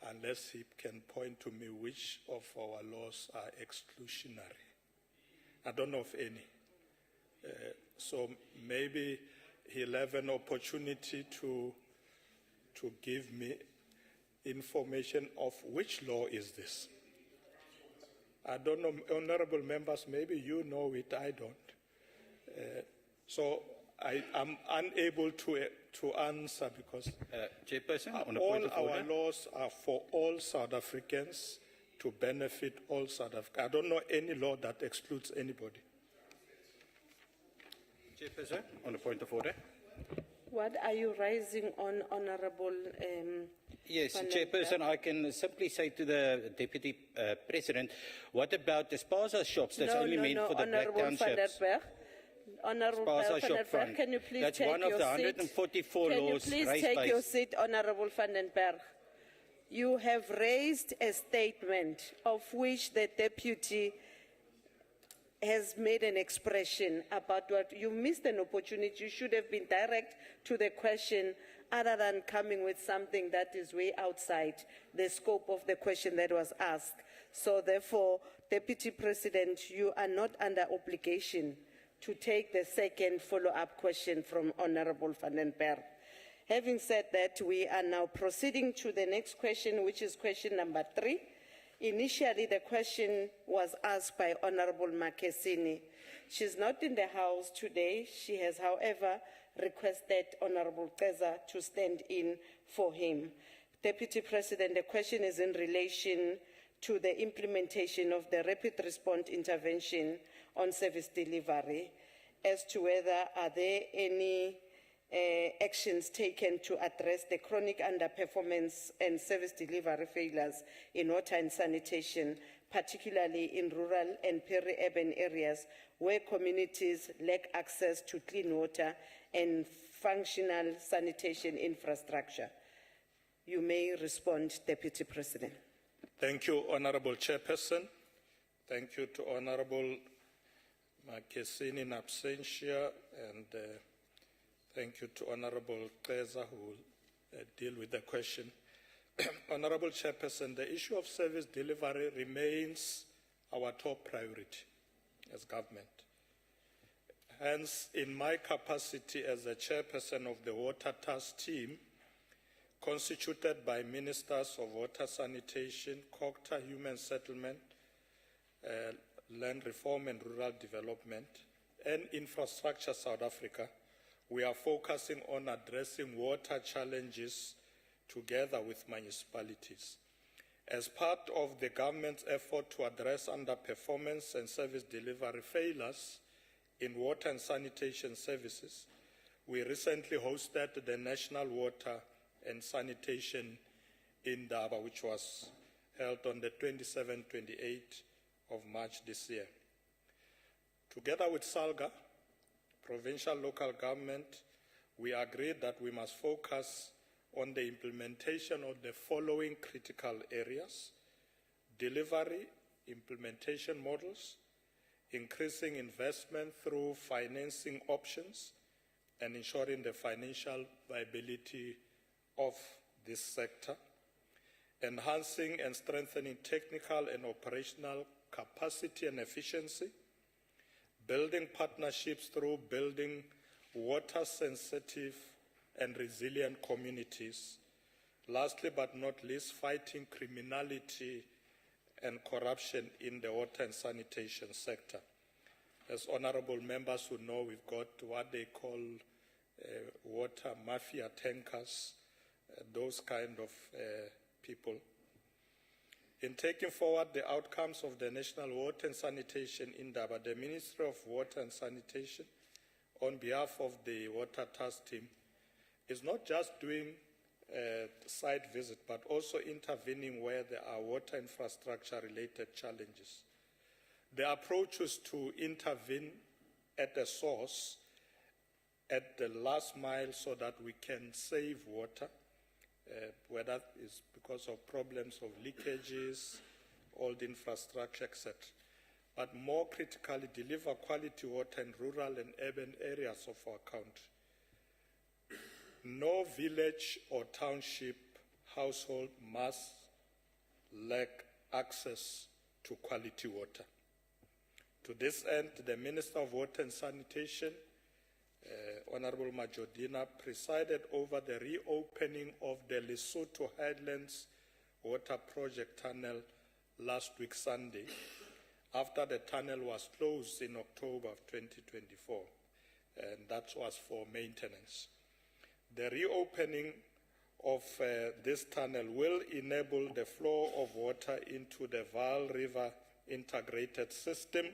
unless he can point to me which of our laws are exclusionary. I don't know of any. So maybe he'll have an opportunity to give me information of which law is this. I don't know, honourable members, maybe you know it, I don't. So I am unable to answer because Chairperson, on a all point of order. our laws are for all South Africans to benefit all South Africans. I don't know any law that excludes anybody. Chairperson, on a point of order. What are you raising on, Honourable Yes, Van der Chairperson, Berg? I can simply say to the Deputy President, what about the spaza shops that's only meant for the Honourable black Van der townships? Berg. Honourable Spaza Van shop der Berg, fund. can you please That's take one of your the seat? 144 Can you laws please raised take by- your seat, Honourable Van den Berg? You have raised a statement of which the Deputy has made an expression about what you missed an opportunity. You should have been direct to the question other than coming with something that is way outside the scope of the question that was asked. So therefore, Deputy President, you are not under obligation to take the second follow-up question from Honourable Van den Berg. Having said that, we are now proceeding to the next question, which is question number 3. Initially, the question was asked by Honourable Makesini. She's not in the House today. She has, however, requested Honourable Keza to stand in for him. Deputy President, the question is in relation to the implementation of the rapid response intervention on service delivery, as to whether are there any actions taken to address the chronic underperformance and service delivery failures in water and sanitation, particularly in rural and peri-urban areas where communities lack access to clean water and functional sanitation infrastructure. You may respond, Deputy President. Thank you, Honourable Chairperson. Thank you to Honourable Makesini in absentia, and thank you to Honourable Keza, who will deal with the question. Honourable Chairperson, the issue of service delivery remains our top priority as government. Hence, in my capacity as the chairperson of the Water Task Team, constituted by Ministers of Water Sanitation, Cocta Human Settlement, Land Reform and Rural Development, and Infrastructure South Africa, we are focusing on addressing water challenges together with municipalities. As part of the government's effort to address underperformance and service delivery failures in water and sanitation services, we recently hosted the National Water and Sanitation Indaba, which was held on the 27-28 of March this year. Together with SALGA, provincial local government, we agreed that we must focus on the implementation of the following critical areas: delivery, implementation models, increasing investment through financing options, and ensuring the financial viability of this sector, enhancing and strengthening technical and operational capacity and efficiency, building partnerships through building water-sensitive and resilient communities. Lastly but not least, fighting criminality and corruption in the water and sanitation sector. As honorable members who know, we've got what they call water mafia tankers, those kind of people. In taking forward the outcomes of the National Water and Sanitation Indaba, the Ministry of Water and Sanitation, on behalf of the Water Task Team, is not just doing site visit, but also intervening where there are water infrastructure-related challenges. The approach is to intervene at the source, at the last mile, so that we can save water, whether it's because of problems of leakages, old infrastructure, etc. But more critically, deliver quality water in rural and urban areas of our country. No village or township household must lack access to quality water. To this end, the Minister of Water and Sanitation, Honorable Majodina, presided over the reopening of the Lesotho Highlands Water Project Tunnel last week Sunday, after the tunnel was closed in October of 2024, and that was for maintenance. The reopening of this tunnel will enable the flow of water into the Vaal River integrated system,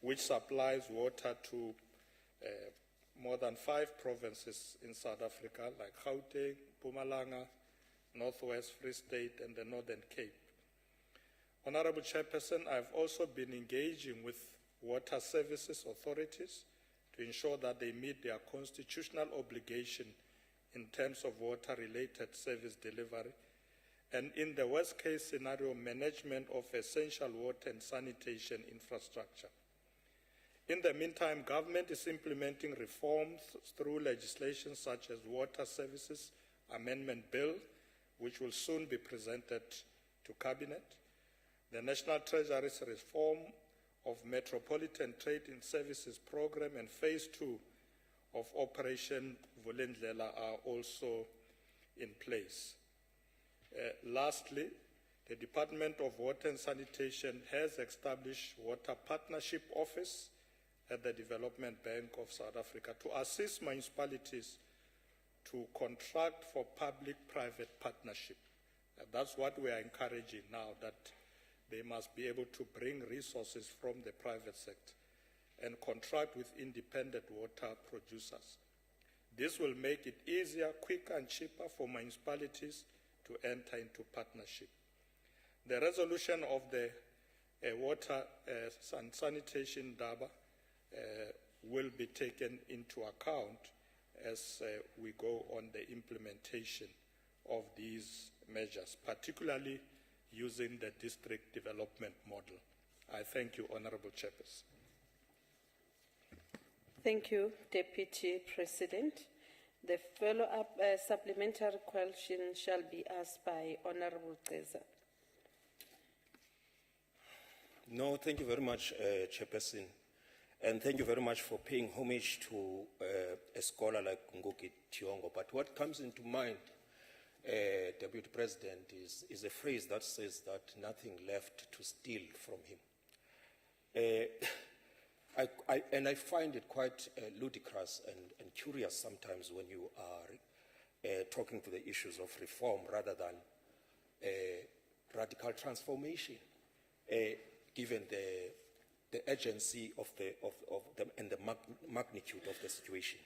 which supplies water to more than 5 provinces in South Africa, like Gauteng, Mpumalanga, Northwest Free State, and the Northern Cape. Honorable Chairperson, I've also been engaging with water services authorities to ensure that they meet their constitutional obligation in terms of water-related service delivery, and in the worst-case scenario, management of essential water and sanitation infrastructure. In the meantime, government is implementing reforms through legislation such as Water Services Amendment Bill, which will soon be presented to Cabinet, the National Treasury's reform of Metropolitan Trade in Services Program, and Phase 2 of Operation Vulindlela are also in place. Lastly, the Department of Water and Sanitation has established Water Partnership Office at the Development Bank of South Africa to assist municipalities to contract for public-private partnership. That's what we are encouraging now, that they must be able to bring resources from the private sector and contract with independent water producers. This will make it easier, quicker, and cheaper for municipalities to enter into partnership. The resolution of the water and sanitation DABA will be taken into account as we go on the implementation of these measures, particularly using the district development model. I thank you, Honorable Chairperson. Thank you, Deputy President. The follow-up supplementary question shall be asked by Honorable Teza. No, thank you very much, Chairperson. And thank you very much for paying homage to a scholar like Ngugi Tiongo. But what comes into mind, Deputy President, is a phrase that says that nothing left to steal from him. I find it quite ludicrous and curious sometimes when you are talking to the issues of reform rather than radical transformation, given the urgency of them and the magnitude of the situation.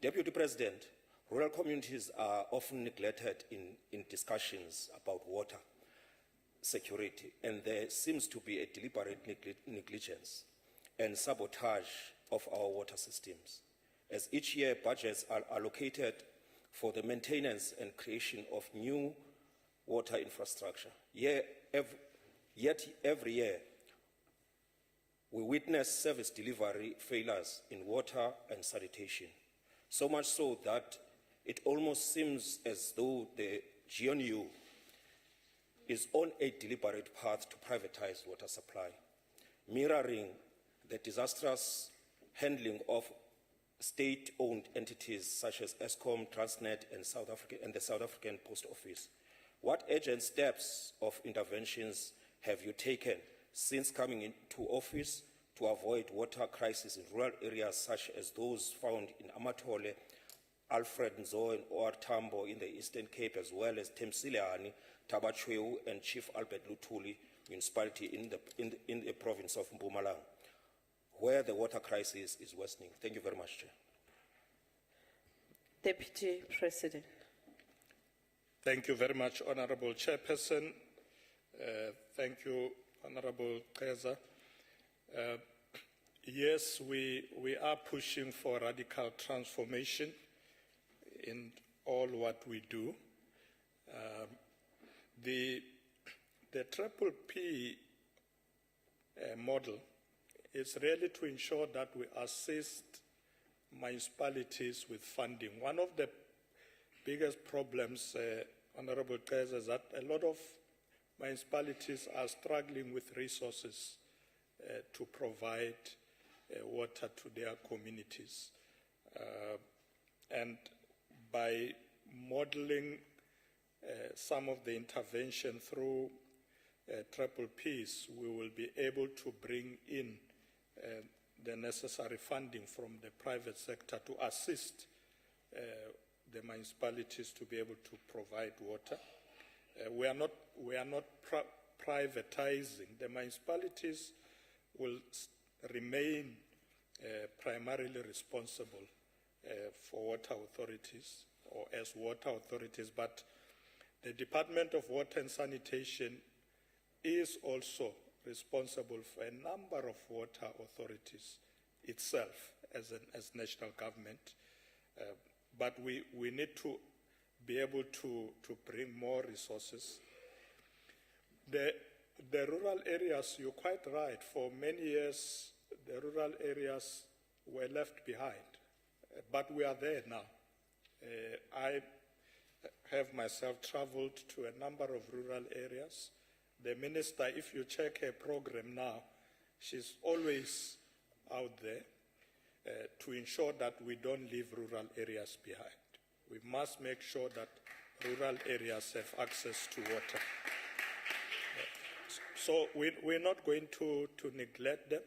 Deputy President, rural communities are often neglected in discussions about water. security, and there seems to be a deliberate negligence and sabotage of our water systems, as each year budgets are allocated for the maintenance and creation of new water infrastructure. Yet every year, we witness service delivery failures in water and sanitation, so much so that it almost seems as though the GNU is on a deliberate path to privatize water supply, mirroring the disastrous handling of state-owned entities such as Eskom, Transnet, and the South African Post Office. What urgent steps of interventions have you taken since coming into office to avoid water crises in rural areas such as those found in Amatole, Alfred Nzo, and OR Tambo in the Eastern Cape, as well as Temsileani, Tabachweu, and Chief Albert Lutuli municipality in the province of Mpumalanga, where the water crisis is worsening? Thank you very much, Chair. Deputy President. Thank you very much, Honorable Chairperson. Thank you, Honorable Keza. Yes, we are pushing for radical transformation in all what we do. The Triple P model is really to ensure that we assist municipalities with funding. One of the biggest problems, Honorable Keza, is that a lot of municipalities are struggling with resources to provide water to their communities. And by modeling some of the intervention through Triple Ps, we will be able to bring in the necessary funding from the private sector to assist the municipalities to be able to provide water. We are not privatizing. The municipalities will remain primarily responsible for water authorities or as water authorities, but the Department of Water and Sanitation is also responsible for a number of water authorities itself as national government. But we need to be able to bring more resources. The rural areas, you're quite right, for many years the rural areas were left behind, but we are there now. I have myself traveled to a number of rural areas. The minister, if you check her program now, she's always out there to ensure that we don't leave rural areas behind. We must make sure that rural areas have access to water. So we're not going to neglect them,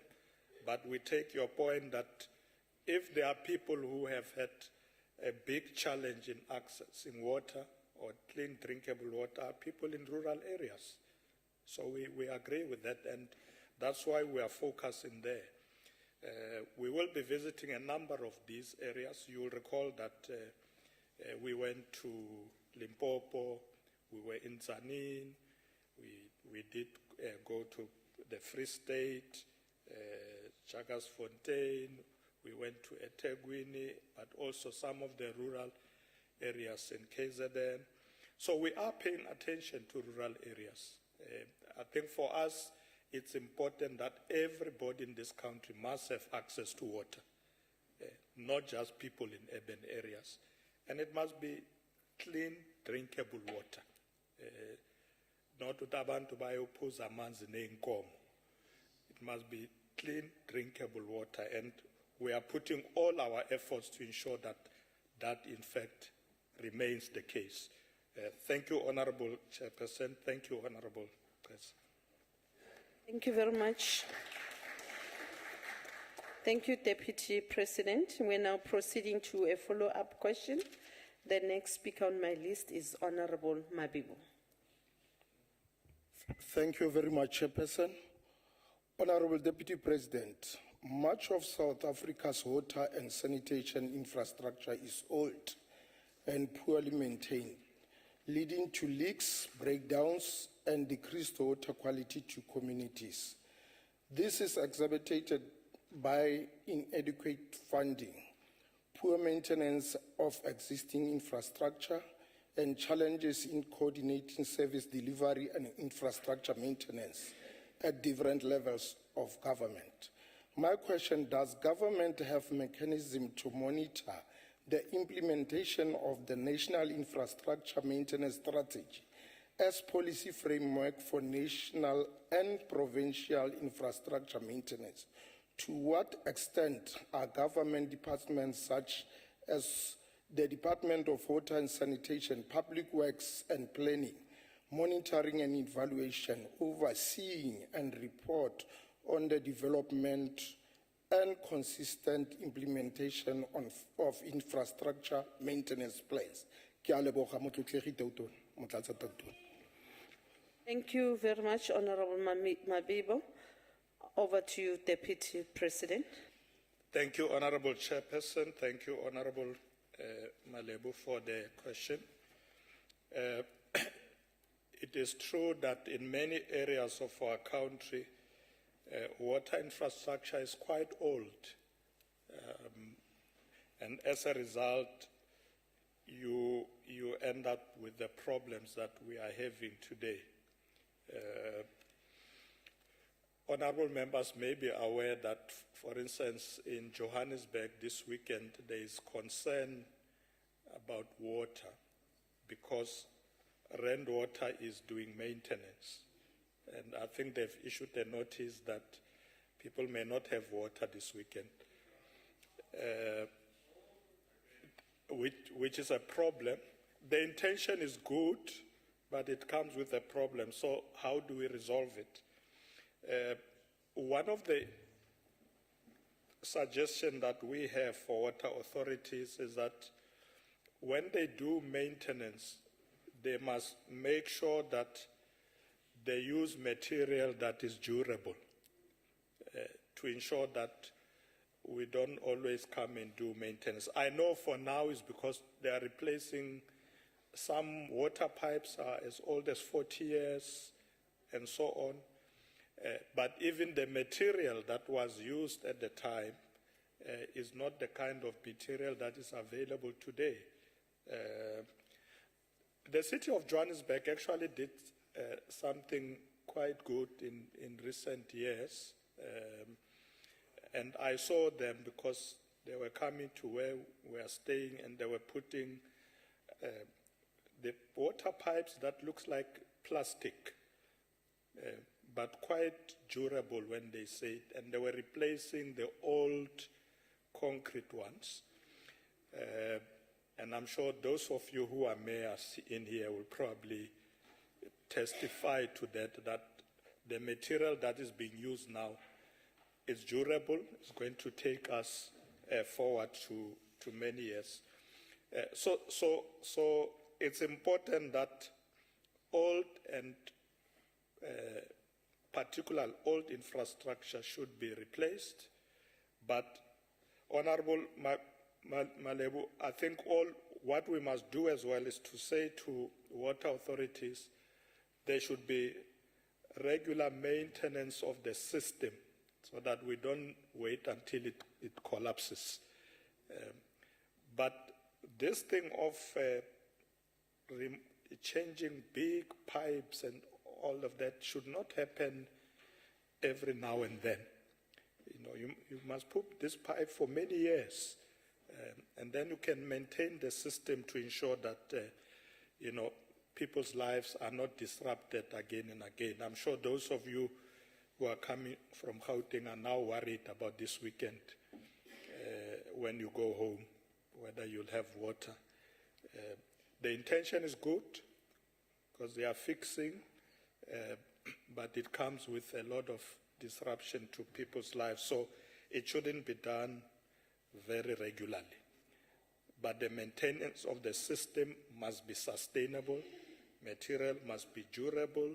but we take your point that if there are people who have had a big challenge in accessing water or clean drinkable water, people in rural areas. So we agree with that, and that's why we are focusing there. We will be visiting a number of these areas. You will recall that we went to Limpopo, we were in Tzaneen, we did go to the Free State, Jagersfontein, we went to eThekwini, but also some of the rural areas in KZN. So we are paying attention to rural areas. I think for us, it's important that everybody in this country must have access to water, not just people in urban areas. And it must be clean, drinkable water. Not abantu bayophuza amanzi neenkomo. It must be clean, drinkable water. And we are putting all our efforts to ensure that that, in fact, remains the case. Thank you, Honorable Chairperson. Thank you, Honorable President. Thank you very much. Thank you, Deputy President. We're now proceeding to a follow-up question. The next speaker on my list is Honorable Mabibo. Thank you very much, Chairperson. Honorable Deputy President, much of South Africa's water and sanitation infrastructure is old and poorly maintained, leading to leaks, breakdowns, and decreased water quality to communities. This is exacerbated by inadequate funding, poor maintenance of existing infrastructure, and challenges in coordinating service delivery and infrastructure maintenance at different levels of government. My question, does government have mechanism to monitor the implementation of the National Infrastructure Maintenance Strategy as policy framework for national and provincial infrastructure maintenance? To what extent are government departments such as the Department of Water and Sanitation, Public Works and Planning, monitoring and evaluation, overseeing and report on the development and consistent implementation of infrastructure maintenance plans? Ke a leboga, Motlotlegi Tautona, Motlatsa Tautona. Thank you very much, Honorable Mabibo. Over to you, Deputy President. Thank you, Honorable Chairperson. Thank you, Honorable Malebu, for the question. It is true that in many areas of our country, water infrastructure is quite old. And as a result, you end up with the problems that we are having today. Honorable members may be aware that, for instance, in Johannesburg this weekend, there is concern about water because Rand Water is doing maintenance. And I think they've issued a notice that people may not have water this weekend, which is a problem. The intention is good, but it comes with a problem. So how do we resolve it? One of the suggestions that we have for water authorities is that when they do maintenance, they must make sure that they use material that is durable to ensure that we don't always come and do maintenance. I know for now is because they are replacing some water pipes are as old as 40 years and so on. But even the material that was used at the time is not the kind of material that is available today. The city of Johannesburg actually did something quite good in recent years. And I saw them because they were coming to where we are staying and they were putting the water pipes that looks like plastic, but quite durable when they say it, and they were replacing the old concrete ones. And I'm sure those of you who are mayors in here will probably testify to that the material that is being used now is durable. It's going to take us forward to many years. So it's important that old and particular old infrastructure should be replaced. But Honorable Malebu, I think what we must do as well is to say to water authorities there should be regular maintenance of the system so that we don't wait until it collapses. But this thing of changing big pipes and all of that should not happen every now and then. You know, you must put this pipe for many years, and then you can maintain the system to ensure that people's lives are not disrupted again and again. I'm sure those of you who are coming from Gauteng are now worried about this weekend when you go home, whether you'll have water. The intention is good because they are fixing, but it comes with a lot of disruption to people's lives. So it shouldn't be done very regularly. But the maintenance of the system must be sustainable, material must be durable,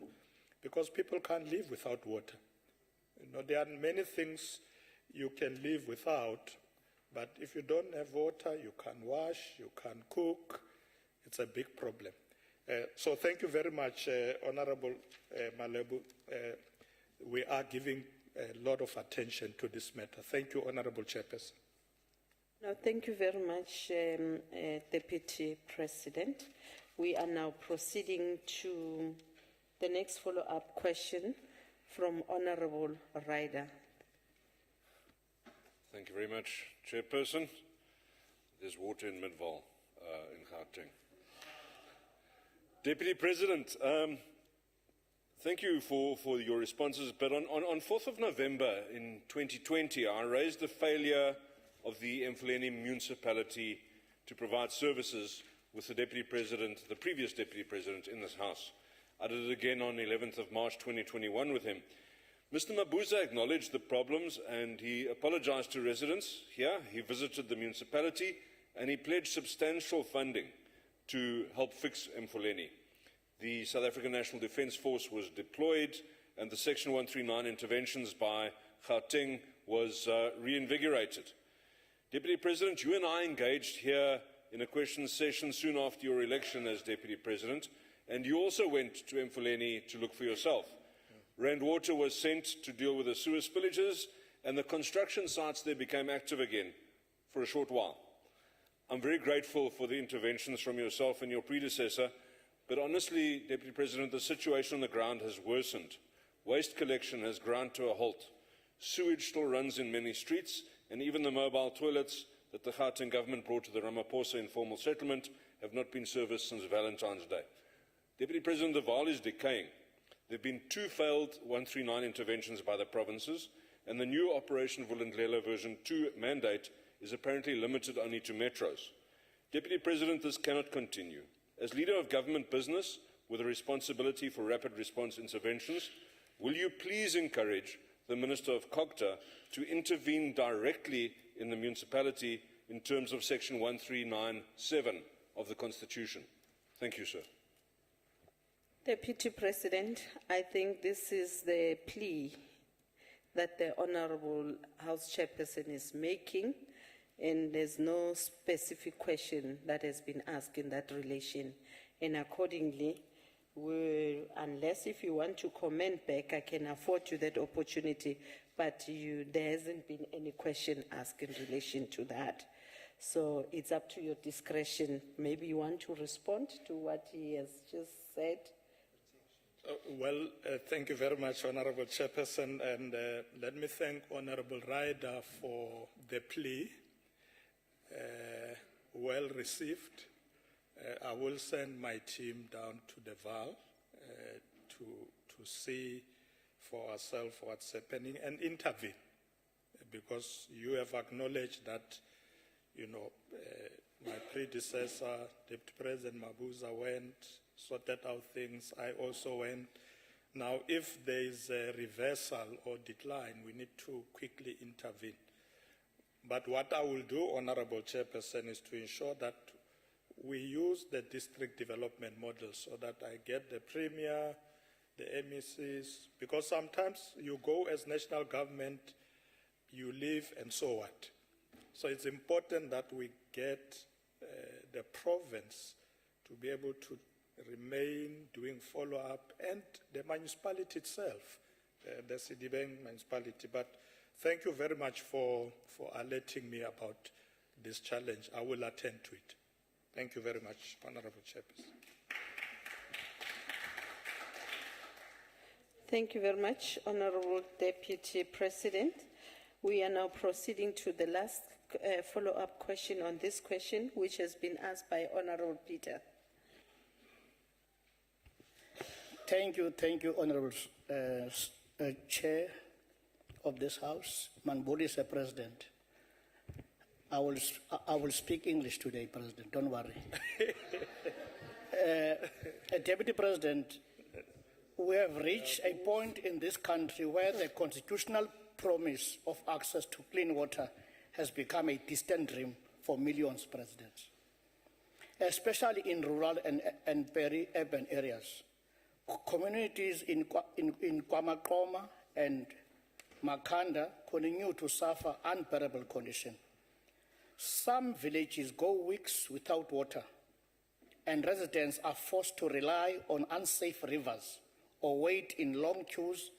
because people can't live without water. There are many things you can live without, but if you don't have water, you can't wash, you can't cook. It's a big problem. So thank you very much, Honorable Malebu. We are giving a lot of attention to this matter. Thank you, Honorable Chairperson. No, thank you very much, Deputy President. We are now proceeding to the next follow-up question from Honorable Ryder. Thank you very much, Chairperson. There's water in Midval, in Gauteng. Deputy President, thank you for your responses, but on 4th of November in 2020, I raised the failure of the Emfuleni municipality to provide services with the Deputy President, the previous Deputy President in this House. I did it again on 11th of March 2021 with him. Mr. Mabuza acknowledged the problems and he apologized to residents here. He visited the municipality and he pledged substantial funding to help fix Emfuleni. The South African National Defence Force was deployed and the Section 139 interventions by Gauteng was reinvigorated. Deputy President, you and I engaged here in a question session soon after your election as Deputy President, and you also went to Emfuleni to look for yourself. Rand Water was sent to deal with the sewer spillages, and the construction sites there became active again for a short while. I'm very grateful for the interventions from yourself and your predecessor, but honestly, Deputy President, the situation on the ground has worsened. Waste collection has ground to a halt. Sewage still runs in many streets, and even the mobile toilets that the Gauteng government brought to the Ramaphosa informal settlement have not been serviced since Valentine's Day. Deputy President, the Vaal is decaying. There have been 2 failed 139 interventions by the provinces, and the new Operation Vulindlela version 2 mandate is apparently limited only to metros. Deputy President, this cannot continue. As leader of government business with a responsibility for rapid response interventions, will you please encourage the Minister of Cogta to intervene directly in the municipality in terms of Section 1397 of the Constitution? Thank you, sir. Deputy President, I think this is the plea that the Honourable House Chairperson is making, and there's no specific question that has been asked in that relation. And accordingly, unless if you want to comment back, I can afford you that opportunity, but there hasn't been any question asked in relation to that. So it's up to your discretion. Maybe you want to respond to what he has just said. Thank you very much, Honourable Chairperson, and let me thank Honourable Ryder for the plea. Well received. I will send my team down to the Vaal to see for ourselves what's happening and intervene, because you have acknowledged that, my predecessor, Deputy President Mabuza, went, sorted out things. I also went. Now, if there is a reversal or decline, we need to quickly intervene. But what I will do, Honourable Chairperson, is to ensure that we use the district development model so that I get the Premier, the MECs, because sometimes you go as national government, you leave, and so what? So it's important that we get the province to be able to remain doing follow-up, and the municipality itself, the Sidibeng municipality. But thank you very much for alerting me about this challenge. I will attend to it. Thank you very much, Honourable Chairperson. Thank you very much, Honourable Deputy President. We are now proceeding to the last follow-up question on this question, which has been asked by Honourable Peter. Thank you, Honourable Chair of this House. Manbodi is a President. I will speak English today, President, don't worry. Deputy President, we have reached a point in this country where the constitutional promise of access to clean water has become a distant dream for millions, President, especially in rural and peri-urban areas. Communities in Kwamakoma and Makanda continue to suffer unbearable conditions. Some villages go weeks without water, and residents are forced to rely on unsafe rivers or wait in long queues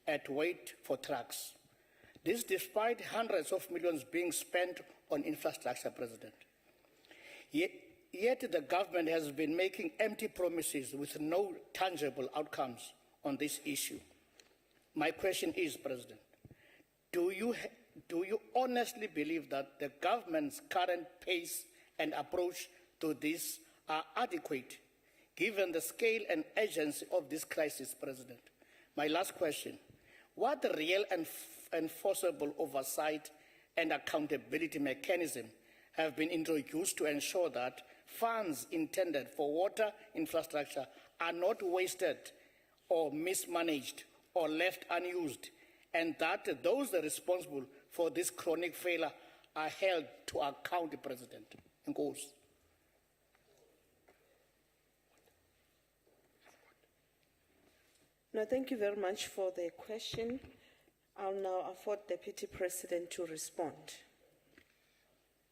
at wait for trucks. This despite hundreds of millions being spent on infrastructure, President. Yet the government has been making empty promises with no tangible outcomes on this issue. My question is, President, do you honestly believe that the government's current pace and approach to this are adequate, given the scale and urgency of this crisis, President? My last question, what real and enforceable oversight and accountability mechanism have been introduced to ensure that funds intended for water infrastructure are not wasted or mismanaged or left unused, and that those responsible for this chronic failure are held to account, President? Inkosi. No, thank you very much for the question. I'll now afford Deputy President to respond.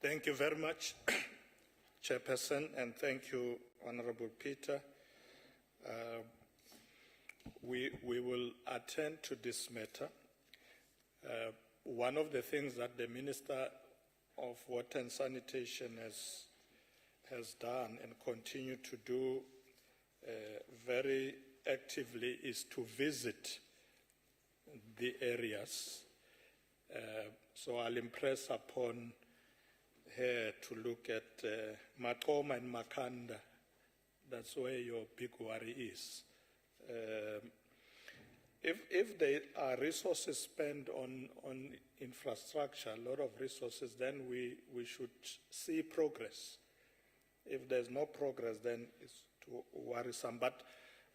Thank you very much, Chairperson, and thank you, Honorable Peter. We will attend to this matter. One of the things that the Minister of Water and Sanitation has done and continue to do very actively is to visit the areas. So I'll impress upon her to look at Makoma and Makanda. That's where your big worry is. If there are resources spent on infrastructure, a lot of resources, then we should see progress. If there's no progress, then it's too worrisome. But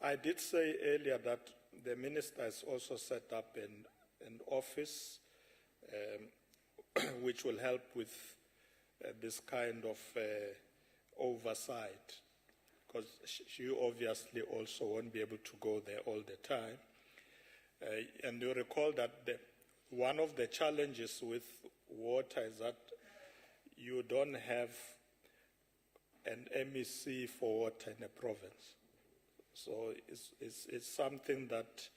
I did say earlier that the minister has also set up an office which will help with this kind of oversight, because she obviously also won't be able to go there all the time. And you recall that one of the challenges with water is that you don't have an MEC for water in a province. So it's something that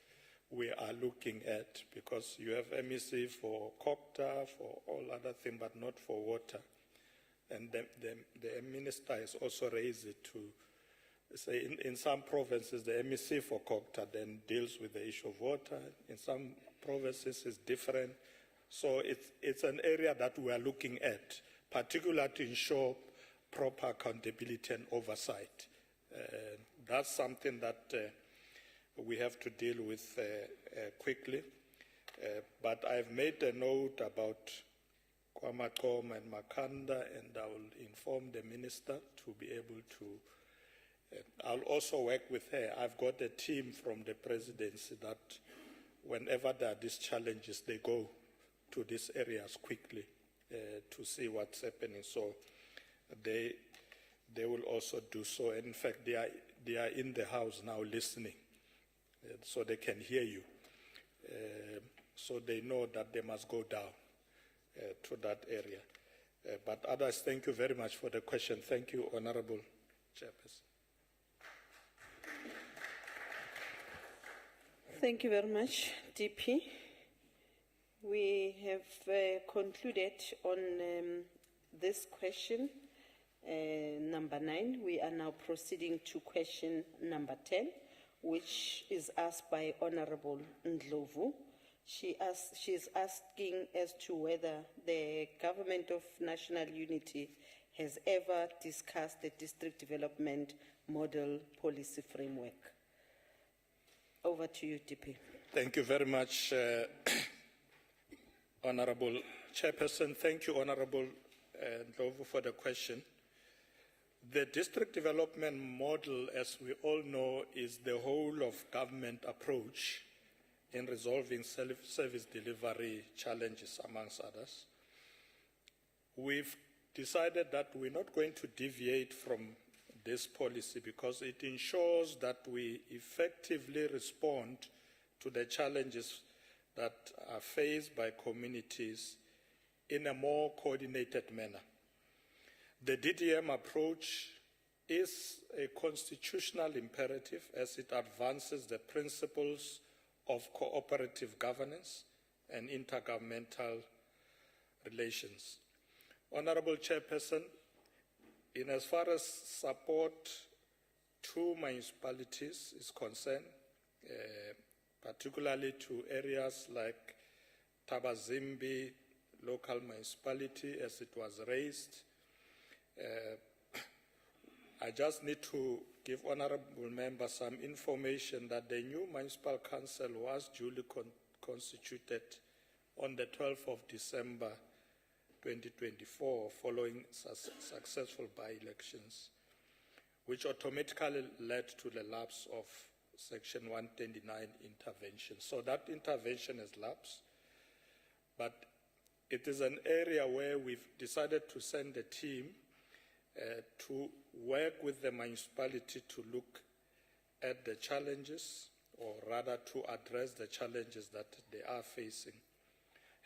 we are looking at, because you have MEC for COCTA, for all other things, but not for water. And the minister has also raised it to say in some provinces the MEC for COCTA then deals with the issue of water. In some provinces it's different. So it's an area that we are looking at, particularly to ensure proper accountability and oversight. That's something that we have to deal with quickly. But I've made a note about Kwamakoma and Makanda, and I will inform the minister to be able to. I'll also work with her. I've got a team from the presidency that whenever there are these challenges, they go to these areas quickly to see what's happening. So they will also do so. And in fact, they are in the house now listening, so they can hear you. So they know that they must go down to that area. But others, thank you very much for the question. Thank you, Honorable Chairperson. Thank you very much, DP. We have concluded on this question, number 9. We are now proceeding to question number 10, which is asked by Honorable Ndlovu. She is asking as to whether the Government of National Unity has ever discussed the District Development Model Policy Framework. Over to you, DP. Thank you very much, Honorable Chairperson. Thank you, Honorable Ndlovu, for the question. The district development model, as we all know, is the whole of government approach in resolving service delivery challenges, amongst others. We've decided that we're not going to deviate from this policy because it ensures that we effectively respond to the challenges that are faced by communities in a more coordinated manner. The DDM approach is a constitutional imperative as it advances the principles of cooperative governance and intergovernmental relations. Honorable Chairperson, in as far as support to municipalities is concerned, particularly to areas like Tabazimbi local municipality as it was raised, I just need to give honorable members some information that the new municipal council was duly constituted on the 12th of December 2024 following successful by-elections, which automatically led to the lapse of Section 129 intervention. So that intervention has lapsed, but it is an area where we've decided to send a team to work with the municipality to look at the challenges, or rather to address the challenges that they are facing.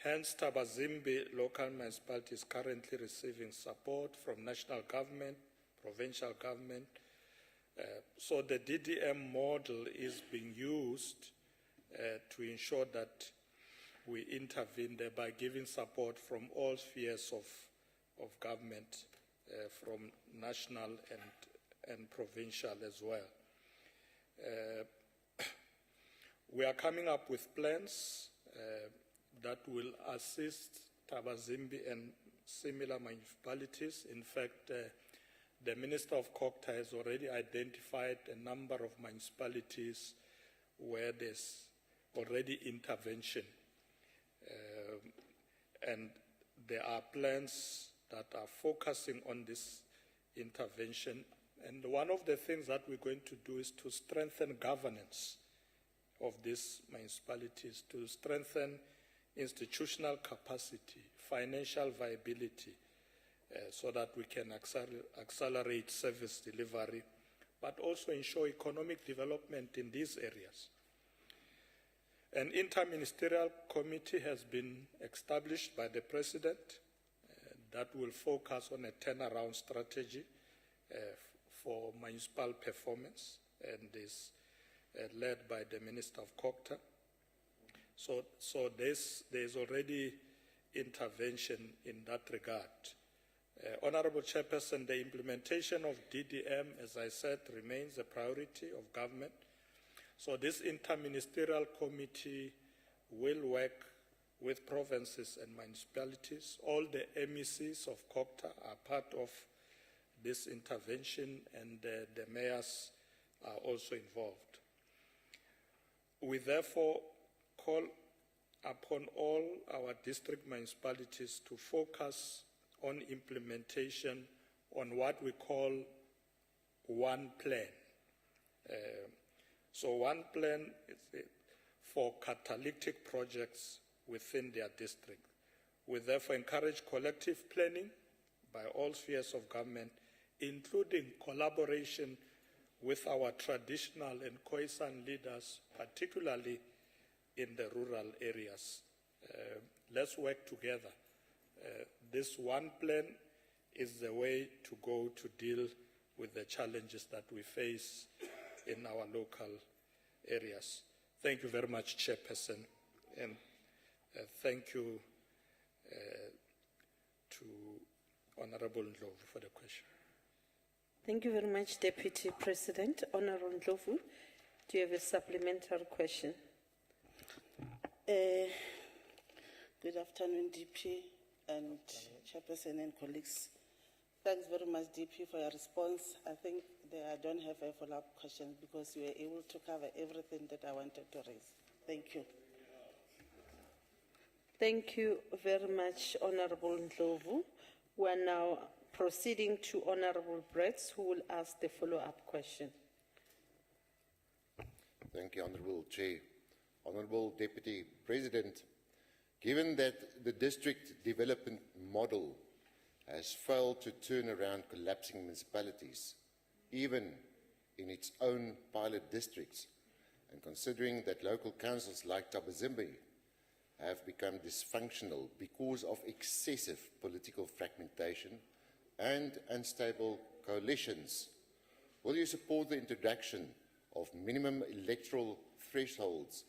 Hence, Tabazimbi local municipality is currently receiving support from national government, provincial government. So the DDM model is being used to ensure that we intervene there by giving support from all spheres of government, from national and provincial as well. We are coming up with plans that will assist Tabazimbi and similar municipalities. In fact, the Minister of COGTA has already identified a number of municipalities where there's already intervention. And there are plans that are focusing on this intervention. And one of the things that we're going to do is to strengthen governance of these municipalities, to strengthen institutional capacity, financial viability, so that we can accelerate service delivery, but also ensure economic development in these areas. An interministerial committee has been established by the President that will focus on a turnaround strategy for municipal performance, and is led by the Minister of COGTA. So there's already intervention in that regard. Honorable Chairperson, the implementation of DDM, as I said, remains a priority of government. So this interministerial committee will work with provinces and municipalities. All the MECs of COGTA are part of this intervention, and the mayors are also involved. We therefore call upon all our district municipalities to focus on implementation on what we call one plan. So one plan is for catalytic projects within their district. We therefore encourage collective planning by all spheres of government, including collaboration with our traditional and Khoisan leaders, particularly in the rural areas. Let's work together. This one plan is the way to go to deal with the challenges that we face in our local areas. Thank you very much, Chairperson, and thank you to Honorable Ndlovu for the question. Thank you very much, Deputy President. Honorable Ndlovu, do you have a supplementary question? Good afternoon, DP and Chairperson and colleagues. Thanks very much, DP, for your response. I think I don't have a follow-up question because you were able to cover everything that I wanted to raise. Thank you. Thank you very much, Honorable Ndlovu. We're now proceeding to Honorable Brett, who will ask the follow-up question. Thank you, Honorable Chair. Honorable Deputy President, given that the district development model has failed to turn around collapsing municipalities, even in its own pilot districts, and considering that local councils like Tabazimbi have become dysfunctional because of excessive political fragmentation and unstable coalitions, will you support the introduction of minimum electoral thresholds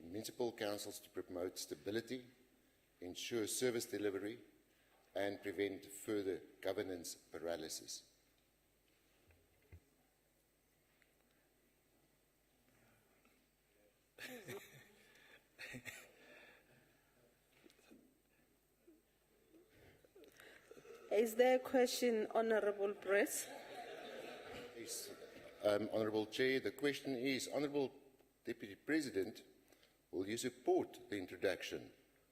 in municipal councils to promote stability, ensure service delivery, and prevent further governance paralysis? Is there a question, Honourable Press? Yes, Honourable Chair, the question is, Honourable Deputy President, will you support the introduction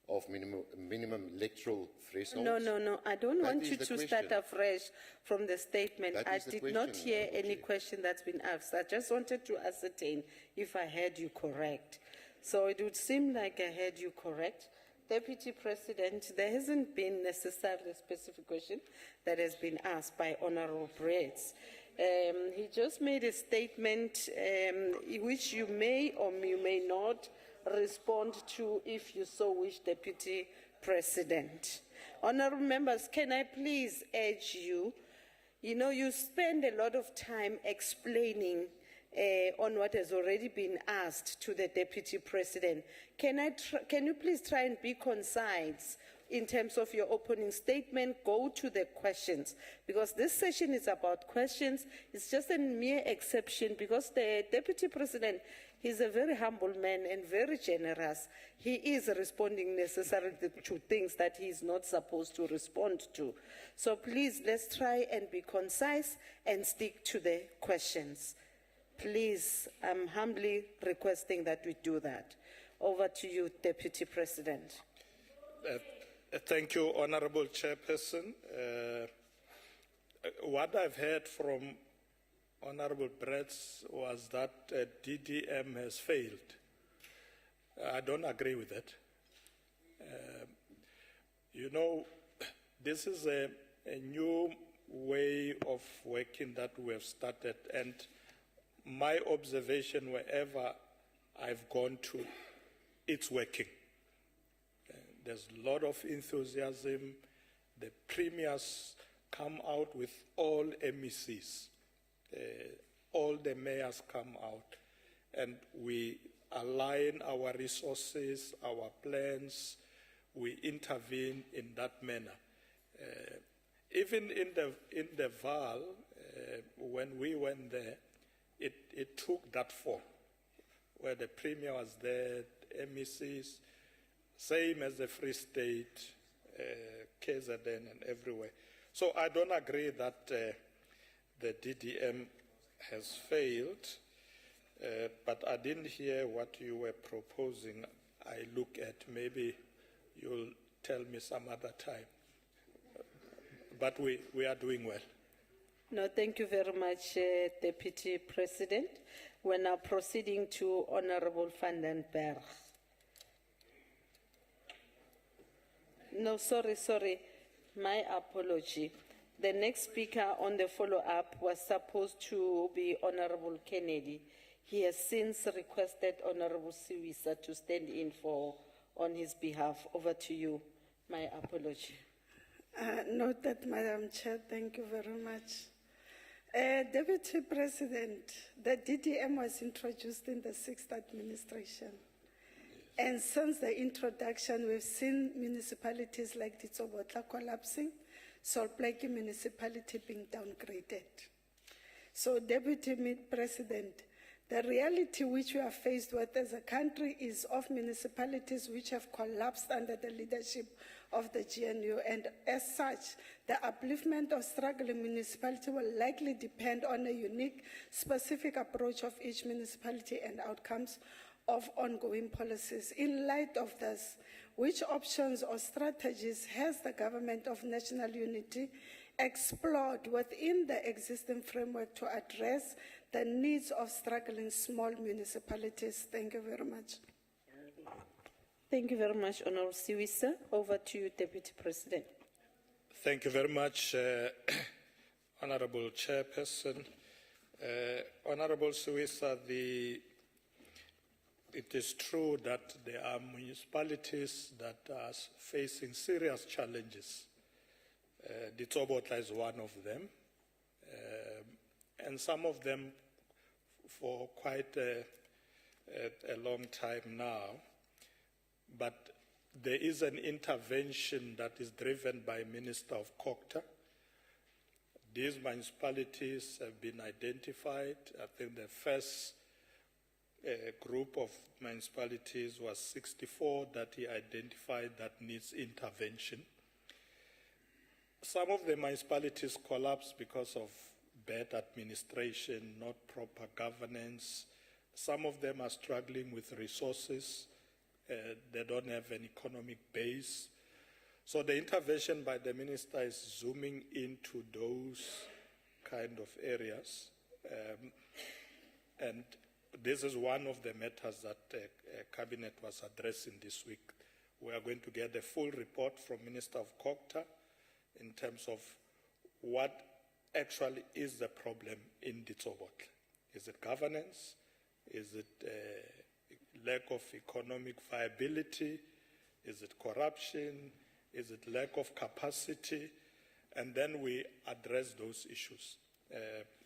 of minimum electoral thresholds? No, I don't That want is you the to question. start afresh from the statement. That I is the did question, not hear Honourable any Chair. question that's been asked. I just wanted to ascertain if I heard you correct. So it would seem like I heard you correct. Deputy President, there hasn't been necessarily a specific question that has been asked by Honourable Brett. He just made a statement which you may or you may not respond to if you so wish, Deputy President. Honourable members, can I please urge you, you spend a lot of time explaining on what has already been asked to the Deputy President. Can you please try and be concise in terms of your opening statement? Go to the questions, because this session is about questions. It's just a mere exception because the Deputy President, he's a very humble man and very generous. He is responding necessarily to things that he is not supposed to respond to. So please, let's try and be concise and stick to the questions. Please, I'm humbly requesting that we do that. Over to you, Deputy President. Thank you, Honourable Chairperson. What I've heard from Honourable Brett was that DDM has failed. I don't agree with that. This is a new way of working that we have started, and my observation wherever I've gone to, it's working. There's a lot of enthusiasm. The premiers come out with all MECs. All the mayors come out, and we align our resources, our plans. We intervene in that manner. Even in the Val, when we went there, it took that form, where the Premier was there, MECs, same as the Free State, KZN and everywhere. So I don't agree that the DDM has failed, but I didn't hear what you were proposing. I look at, maybe you'll tell me some other time. But we are doing well. No, thank you very much, Deputy President. We're now proceeding to Honourable van den Berg. No, sorry. My apology. The next speaker on the follow-up was supposed to be Honourable Kennedy. He has since requested Honourable Siwisa to stand in on his behalf. Over to you. My apology. Noted, Madam Chair. Thank you very much. Deputy President, the DDM was introduced in the 6th administration. And since the introduction, we've seen municipalities like Ditsobotla collapsing, Salt Lake municipality being downgraded. So, Deputy President, the reality which we are faced with as a country is of municipalities which have collapsed under the leadership of the GNU, and as such, the upliftment of struggling municipality will likely depend on a unique, specific approach of each municipality and outcomes of ongoing policies. In light of this, which options or strategies has the Government of National Unity explored within the existing framework to address the needs of struggling small municipalities? Thank you very much. Thank you very much, Honourable Siwisa. Over to you, Deputy President. Thank you very much, Honourable Chairperson. Honourable Siwisa, it is true that there are municipalities that are facing serious challenges. Ditsobotla is one of them. and some of them for quite a long time now. But there is an intervention that is driven by Minister of Kokta. These municipalities have been identified. I think the first group of municipalities was 64 that he identified that needs intervention. Some of the municipalities collapsed because of bad administration, not proper governance. Some of them are struggling with resources. They don't have an economic base. So the intervention by the minister is zooming into those kind of areas. And this is one of the matters that Cabinet was addressing this week. We are going to get the full report from Minister of Kokta in terms of what actually is the problem in Ditsobotla. Is it governance? Is it lack of economic viability? Is it corruption? Is it lack of capacity? And then we address those issues.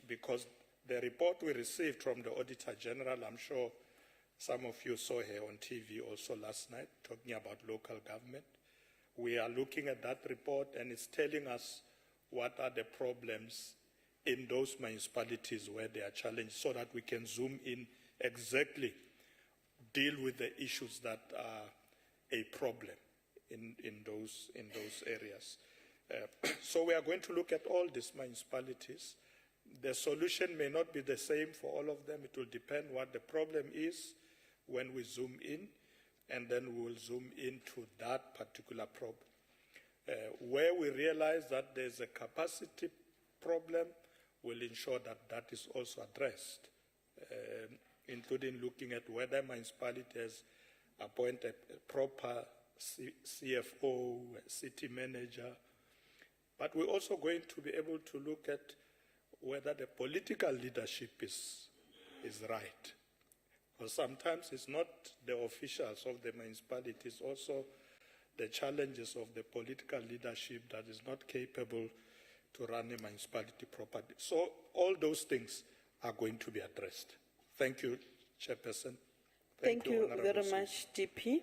Because the report we received from the Auditor General, I'm sure some of you saw her on TV also last night, talking about local government. We are looking at that report and it's telling us what are the problems in those municipalities where they are challenged so that we can zoom in exactly, deal with the issues that are a problem in those areas. So we are going to look at all these municipalities. The solution may not be the same for all of them. It will depend what the problem is when we zoom in, and then we will zoom into that particular problem. Where we realize that there's a capacity problem, we'll ensure that that is also addressed, including looking at whether municipalities appoint a proper CFO, city manager. But we're also going to be able to look at whether the political leadership is right. Because sometimes it's not the officials of the municipalities, also the challenges of the political leadership that is not capable to run a municipality properly. So all those things are going to be addressed. Thank you, Chairperson. Thank you Honorable very Speaker. much, DP.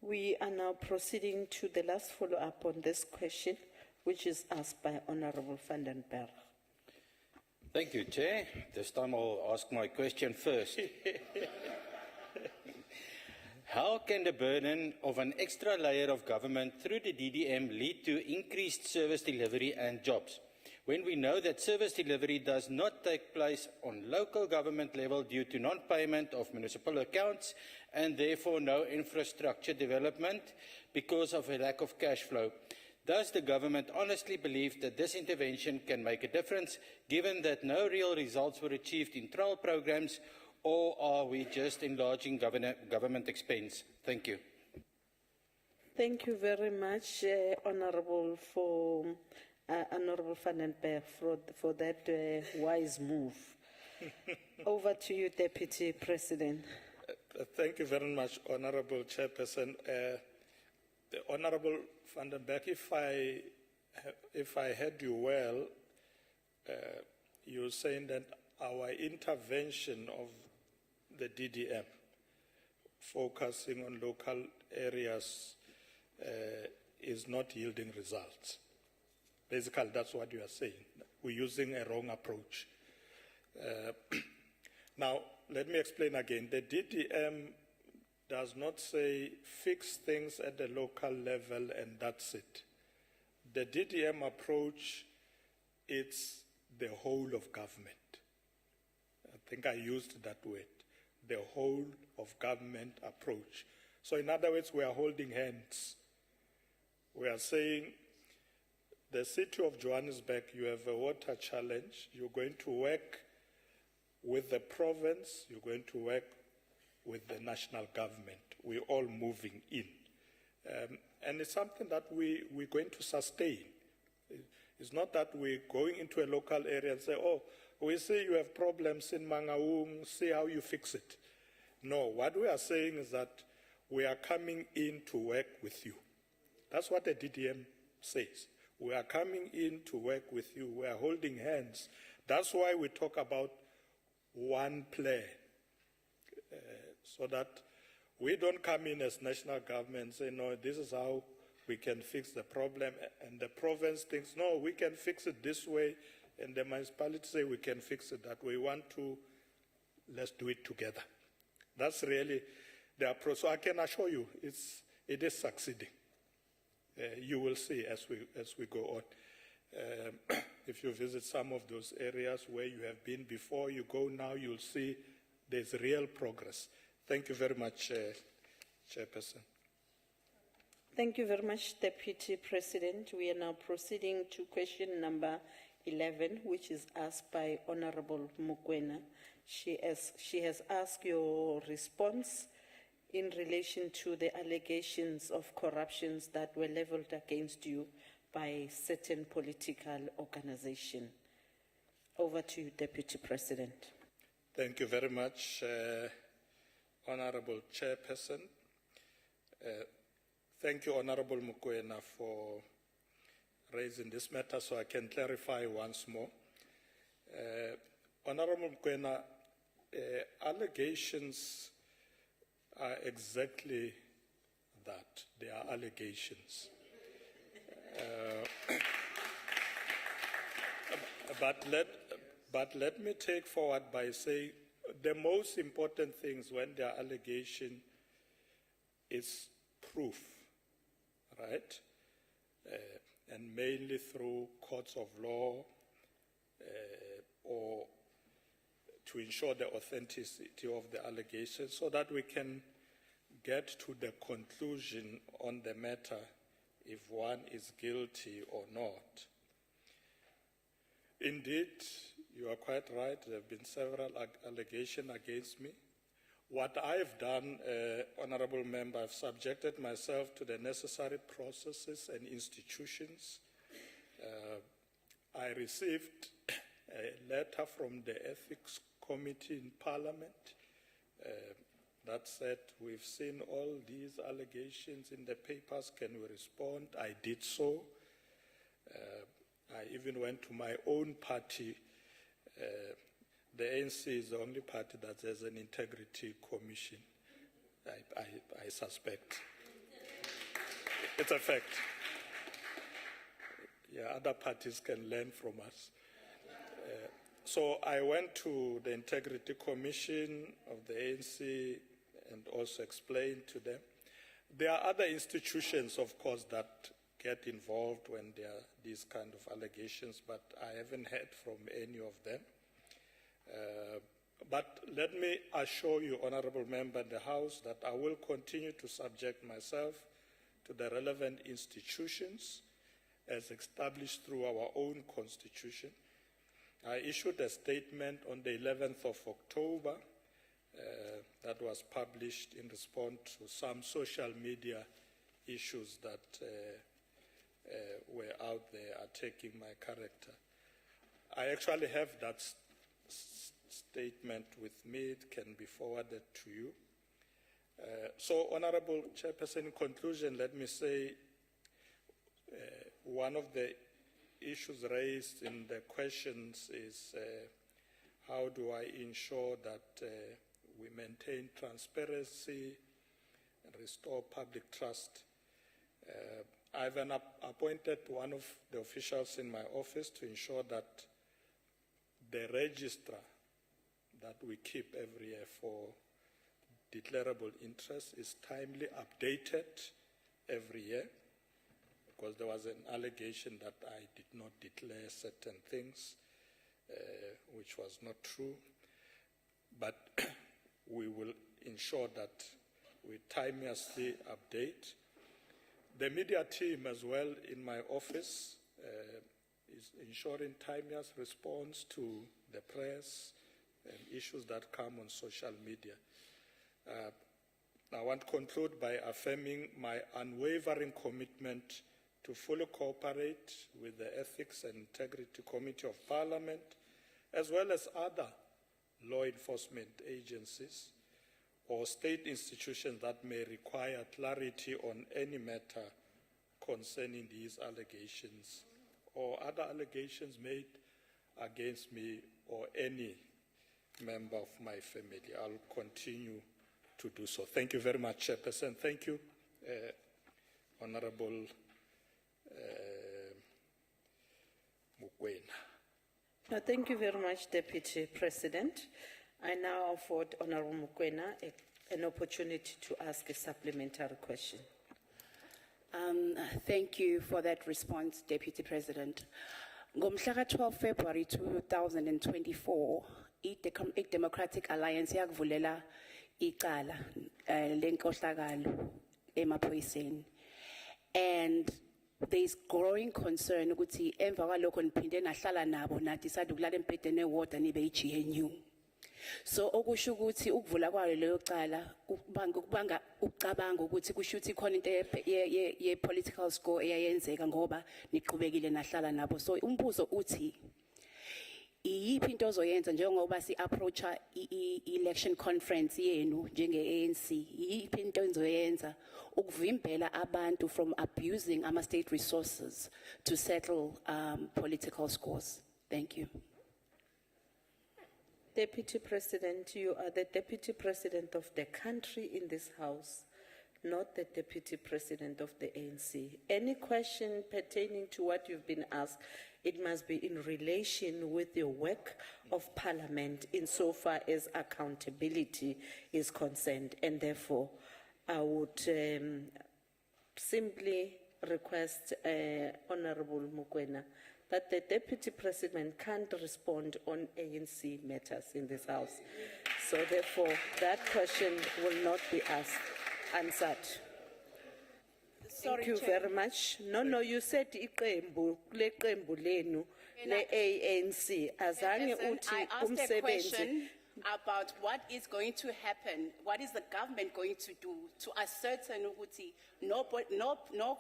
We are now proceeding to the last follow-up on this question, which is asked by Honorable van den Berg. Thank you, Chair. This time I'll ask my question first. How can the burden of an extra layer of government through the DDM lead to increased service delivery and jobs, when we know that service delivery does not take place on local government level due to non-payment of municipal accounts and therefore no infrastructure development because of a lack of cash flow? Does the government honestly believe that this intervention can make a difference, given that no real results were achieved in trial programs, or are we just enlarging government expense? Thank you. Thank you very much, Honorable van den Berg, for that wise move. Over to you, Deputy President. Thank you very much, Honorable Chairperson. Honorable van den Berg, if I heard you well, you're saying that our intervention of the DDM, focusing on local areas, is not yielding results. Basically, that's what you are saying. We're using a wrong approach. Now, let me explain again. The DDM does not say fix things at the local level and that's it. The DDM approach, it's the whole of government. I think I used that word, the whole of government approach. So in other words, we are holding hands. We are saying, the city of Johannesburg, you have a water challenge. You're going to work with the province. You're going to work with the national government. We're all moving in. And it's something that we're going to sustain. It's not that we're going into a local area and say, oh, we see you have problems in Mangaung, see how you fix it. No, what we are saying is that we are coming in to work with you. That's what the DDM says. We are coming in to work with you. We are holding hands. That's why we talk about one plan, so that we don't come in as national government and say, no, this is how we can fix the problem, and the province thinks, no, we can fix it this way, and the municipality say we can fix it that way. We want to, let's do it together. That's really the approach. So I can assure you, it is succeeding. You will see as we go on. If you visit some of those areas where you have been before, you go now, you'll see there's real progress. Thank you very much, Chairperson. Thank you very much, Deputy President. We are now proceeding to question number 11, which is asked by Honorable Mukwena. She has asked your response in relation to the allegations of corruptions that were leveled against you by certain political organization. Over to you, Deputy President. Thank you very much, Honorable Chairperson. Thank you, Honorable Mukwena, for raising this matter so I can clarify once more. Honorable Mukwena, allegations are exactly that. They are allegations. But let me take forward by saying the most important things when there are allegations is proof, right? And mainly through courts of law or to ensure the authenticity of the allegations so that we can get to the conclusion on the matter if one is guilty or not. Indeed, you are quite right. There have been several allegations against me. What I've done, Honorable Member, I've subjected myself to the necessary processes and institutions. I received a letter from the Ethics Committee in Parliament that said, we've seen all these allegations in the papers, can we respond? I did so. I even went to my own party. The ANC is the only party that has an integrity commission, I suspect. It's a fact. Yeah, other parties can learn from us. So I went to the Integrity Commission of the ANC and also explained to them. There are other institutions, of course, that get involved when there are these kind of allegations, but I haven't heard from any of them. But let me assure you, Honorable Member in the House, that I will continue to subject myself to the relevant institutions as established through our own constitution. I issued a statement on the 11th of October that was published in response to some social media issues that were out there attacking my character. I actually have that statement with me. It can be forwarded to you. So, Honorable Chairperson, in conclusion, let me say one of the issues raised in the questions is how do I ensure that we maintain transparency and restore public trust. I've appointed one of the officials in my office to ensure that the register that we keep every year for declarable interest is timely updated every year, because there was an allegation that I did not declare certain things, which was not true. But we will ensure that we timelessly update. The media team as well in my office is ensuring timeless response to the press and issues that come on social media. I want to conclude by affirming my unwavering commitment to fully cooperate with the Ethics and Integrity Committee of Parliament, as well as other law enforcement agencies or state institutions that may require clarity on any matter concerning these allegations or other allegations made against me or any member of my family. I'll continue to do so. Thank you very much, Chairperson. Thank you, Honorable Mukwena. No, thank you very much, Deputy President. I now afford Honorable Mukwena an opportunity to ask a supplementary question. Thank you for that response, Deputy President. Ngomhlaka 12 February 2024, i-Democratic Alliance yakuvulela icala lenkohlakalo emaphoyiseni. And there is growing concern ukuthi emva kwalokho niphinde nahlala nabo nathi decide ukulala embhedeni ewodwa nibe i-GNU. So okusho ukuthi ukuvula kwayo leyo cala ukubanga ucabanga ukuthi kusho ukuthi khona into ye political score eyayenzeka ngoba niqhubekile nahlala nabo. So umbuzo uthi iyiphi into ozoyenza njengoba si approacha election conference yenu njenge ANC, iyiphi into enzoyenza ukuvimbela abantu from abusing ama state resources to settle political scores? Thank you. Deputy President, you are the Deputy President of the country in this House, not the Deputy President of the ANC. Any question pertaining to what you've been asked, it must be in relation with the work of Parliament insofar as accountability is concerned. And therefore, I would simply request Honorable Mukwena that the Deputy President can't respond on ANC matters in this House. So therefore, that question will not be answered. Sorry, Thank you Chair. very much. No, you said iqembu lenu le ANC azange Chairperson, uthi I asked a umsebenzi. question about what is going to happen, what is the government going to do to ascertain ukuthi no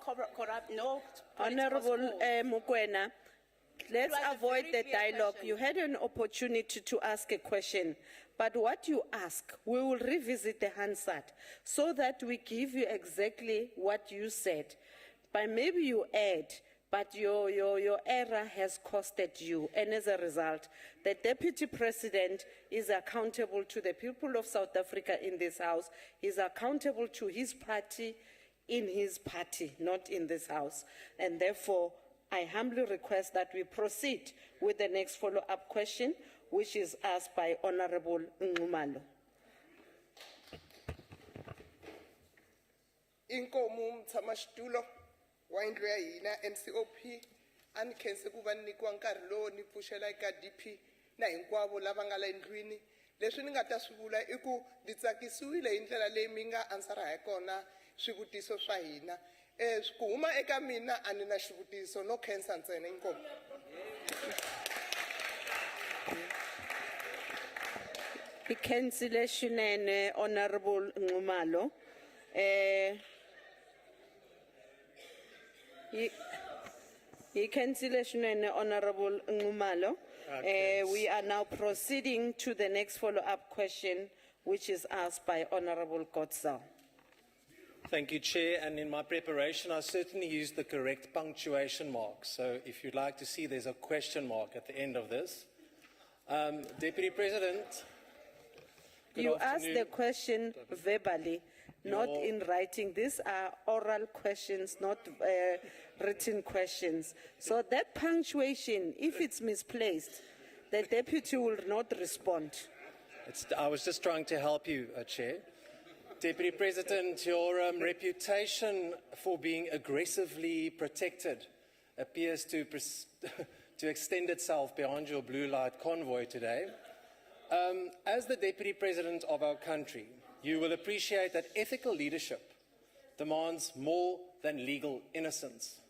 corrupt, no Honorable political scores. Mukwena, let's It was a avoid very the clear dialogue. question. You had an opportunity to ask a question, but what you ask, we will revisit the Hansard so that we give you exactly what you said. But maybe you add, but your error has costed you, and as a result, the Deputy President is accountable to the people of South Africa in this House, is accountable to his party in his party, not in this House. And therefore, I humbly request that we proceed with the next follow-up question, which is asked by Honorable Nxumalo. Inkomu mtsamashitulo wa indlu ya hina NCOP ani khense ku va nyikiwa nkarhi lowu ni pfuxela eka DP na hinkwavo lava nga la endlwini. Leswi ni nga ta swi vula i ku ndzi tsakisiwile hi ndlela leyi mi nga answera hi kona swivutiso swa hina. Ku huma eka mina a ni na xivutiso no khensa ntsena. Inkomu. Councillor Shunene, Honorable Nxumalo. Councillor Shunene, Honorable Nxumalo. We are now proceeding to the next follow-up question, which is asked by Honorable Kotsal. Thank you, Chair. And in my preparation, I certainly used the correct punctuation mark. So if you'd like to see, there's a question mark at the end of this. Deputy President. good You asked afternoon. the question verbally, not in writing. These are oral questions, not written questions. So that punctuation, if it's misplaced, the deputy will not respond. I was just trying to help you, Chair. Deputy President, your reputation for being aggressively protected appears to extend itself beyond your blue light convoy today. As the Deputy President of our country, you will appreciate that ethical leadership demands more than legal innocence,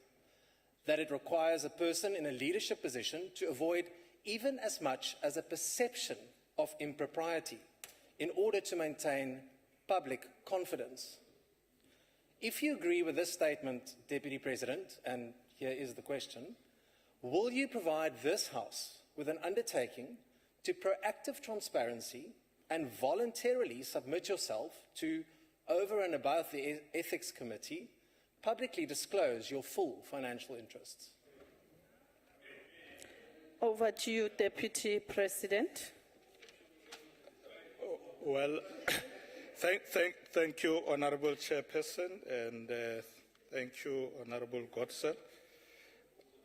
that it requires a person in a leadership position to avoid even as much as a perception of impropriety in order to maintain public confidence. If you agree with this statement, Deputy President, and here is the question, will you provide this House with an undertaking to proactive transparency and voluntarily submit yourself to, over and above the Ethics Committee, publicly disclose your full financial interests? Over to you, Deputy President. Well, thank you, Honorable Chairperson, and thank you, Honorable Godson.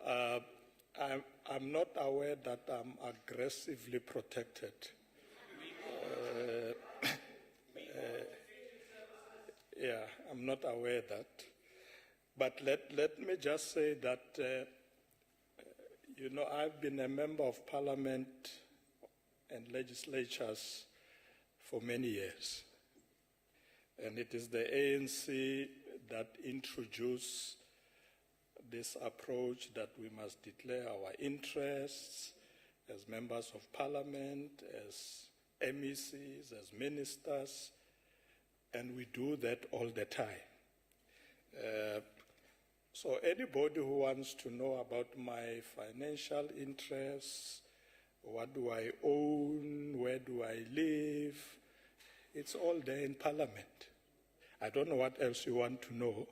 I'm not aware that I'm aggressively protected. Yeah, I'm not aware of that. But let me just say that, you know, I've been a member of parliament and legislatures for many years. And it is the ANC that introduced this approach that we must declare our interests as members of parliament, as MECs, as ministers, and we do that all the time. So anybody who wants to know about my financial interests, what do I own, where do I live, it's all there in parliament. I don't know what else you want to know.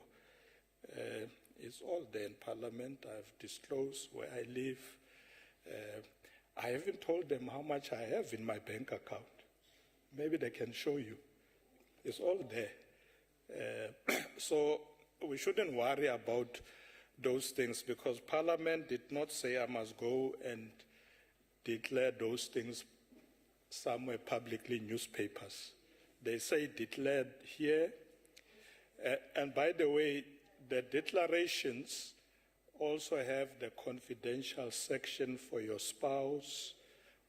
It's all there in parliament. I've disclosed where I live. I haven't told them how much I have in my bank account. Maybe they can show you. It's all there. So we shouldn't worry about those things because Parliament did not say I must go and declare those things somewhere publicly in newspapers. They say declared here. And by the way, the declarations also have the confidential section for your spouse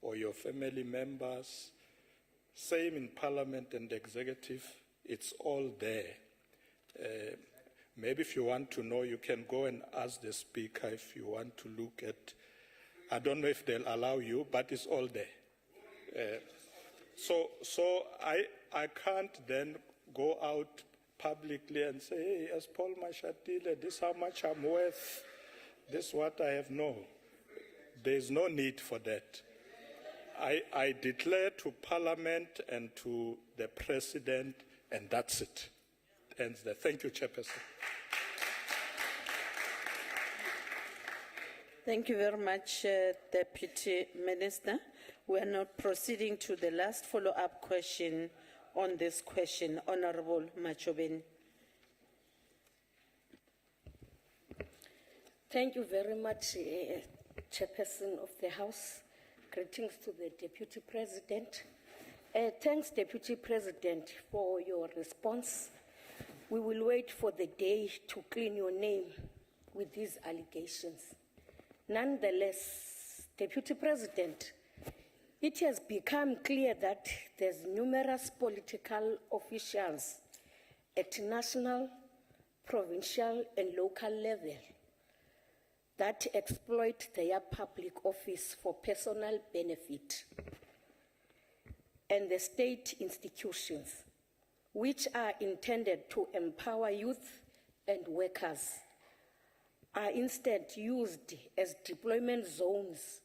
or your family members. Same in Parliament and the Executive, it's all there. Maybe if you want to know, you can go and ask the Speaker if you want to look at, I don't know if they'll allow you, but it's all there. So I can't then go out publicly and say, hey, as Paul Mashatile, this is how much I'm worth, this is what I have. No, there's no need for that. I declare to Parliament and to the President, and that's it. Ends there. Thank you, Chairperson. Thank you very much, Deputy Minister. We are now proceeding to the last follow-up question on this question. Honorable Machobeni. Thank you very much, Chairperson of the House. Greetings to the Deputy President. Thanks, Deputy President, for your response. We will wait for the day to clean your name with these allegations. Nonetheless, Deputy President, it has become clear that there's numerous political officials at national, provincial, and local level that exploit their public office for personal benefit. And the state institutions, which are intended to empower youth and workers, are instead used as deployment zones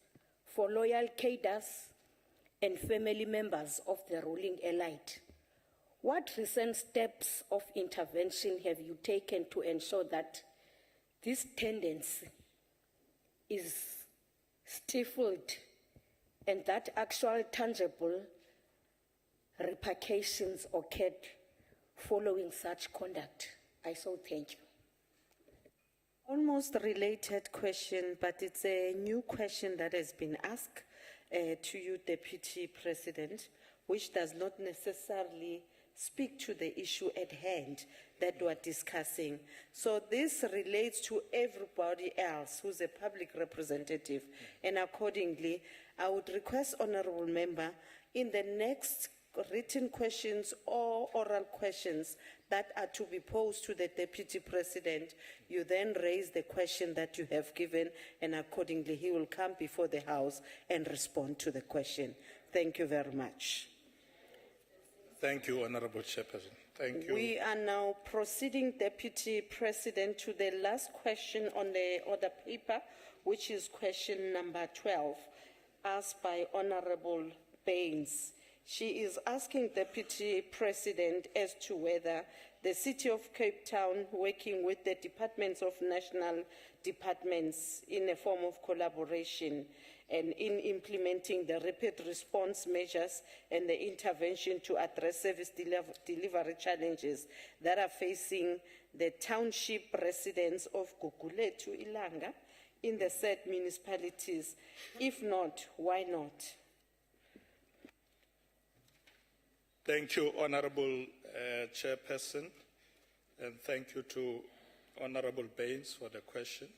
for loyal cadres and family members of the ruling elite. What recent steps of intervention have you taken to ensure that this tendency is stifled and that actual tangible repercussions occurred following such conduct? I so thank you. Almost related question, but it's a new question that has been asked to you, Deputy President, which does not necessarily speak to the issue at hand that we're discussing. So this relates to everybody else who's a public representative, and accordingly, I would request, Honourable Member, in the next written questions or oral questions that are to be posed to the Deputy President, you then raise the question that you have given, and accordingly he will come before the House and respond to the question. Thank you very much. Thank you, Honorable Chairperson. Thank you. We are now proceeding, Deputy President, to the last question on the order paper, which is question number 12, asked by Honorable Baines. She is asking Deputy President as to whether the City of Cape Town, working with the Departments of National Departments in a form of collaboration, and in implementing the rapid response measures and the intervention to address service delivery challenges that are facing the township residents of Guguletu Ilanga in the said municipalities? If not, why not? Thank you, Honorable Chairperson, and thank you to Honorable Baines for the question.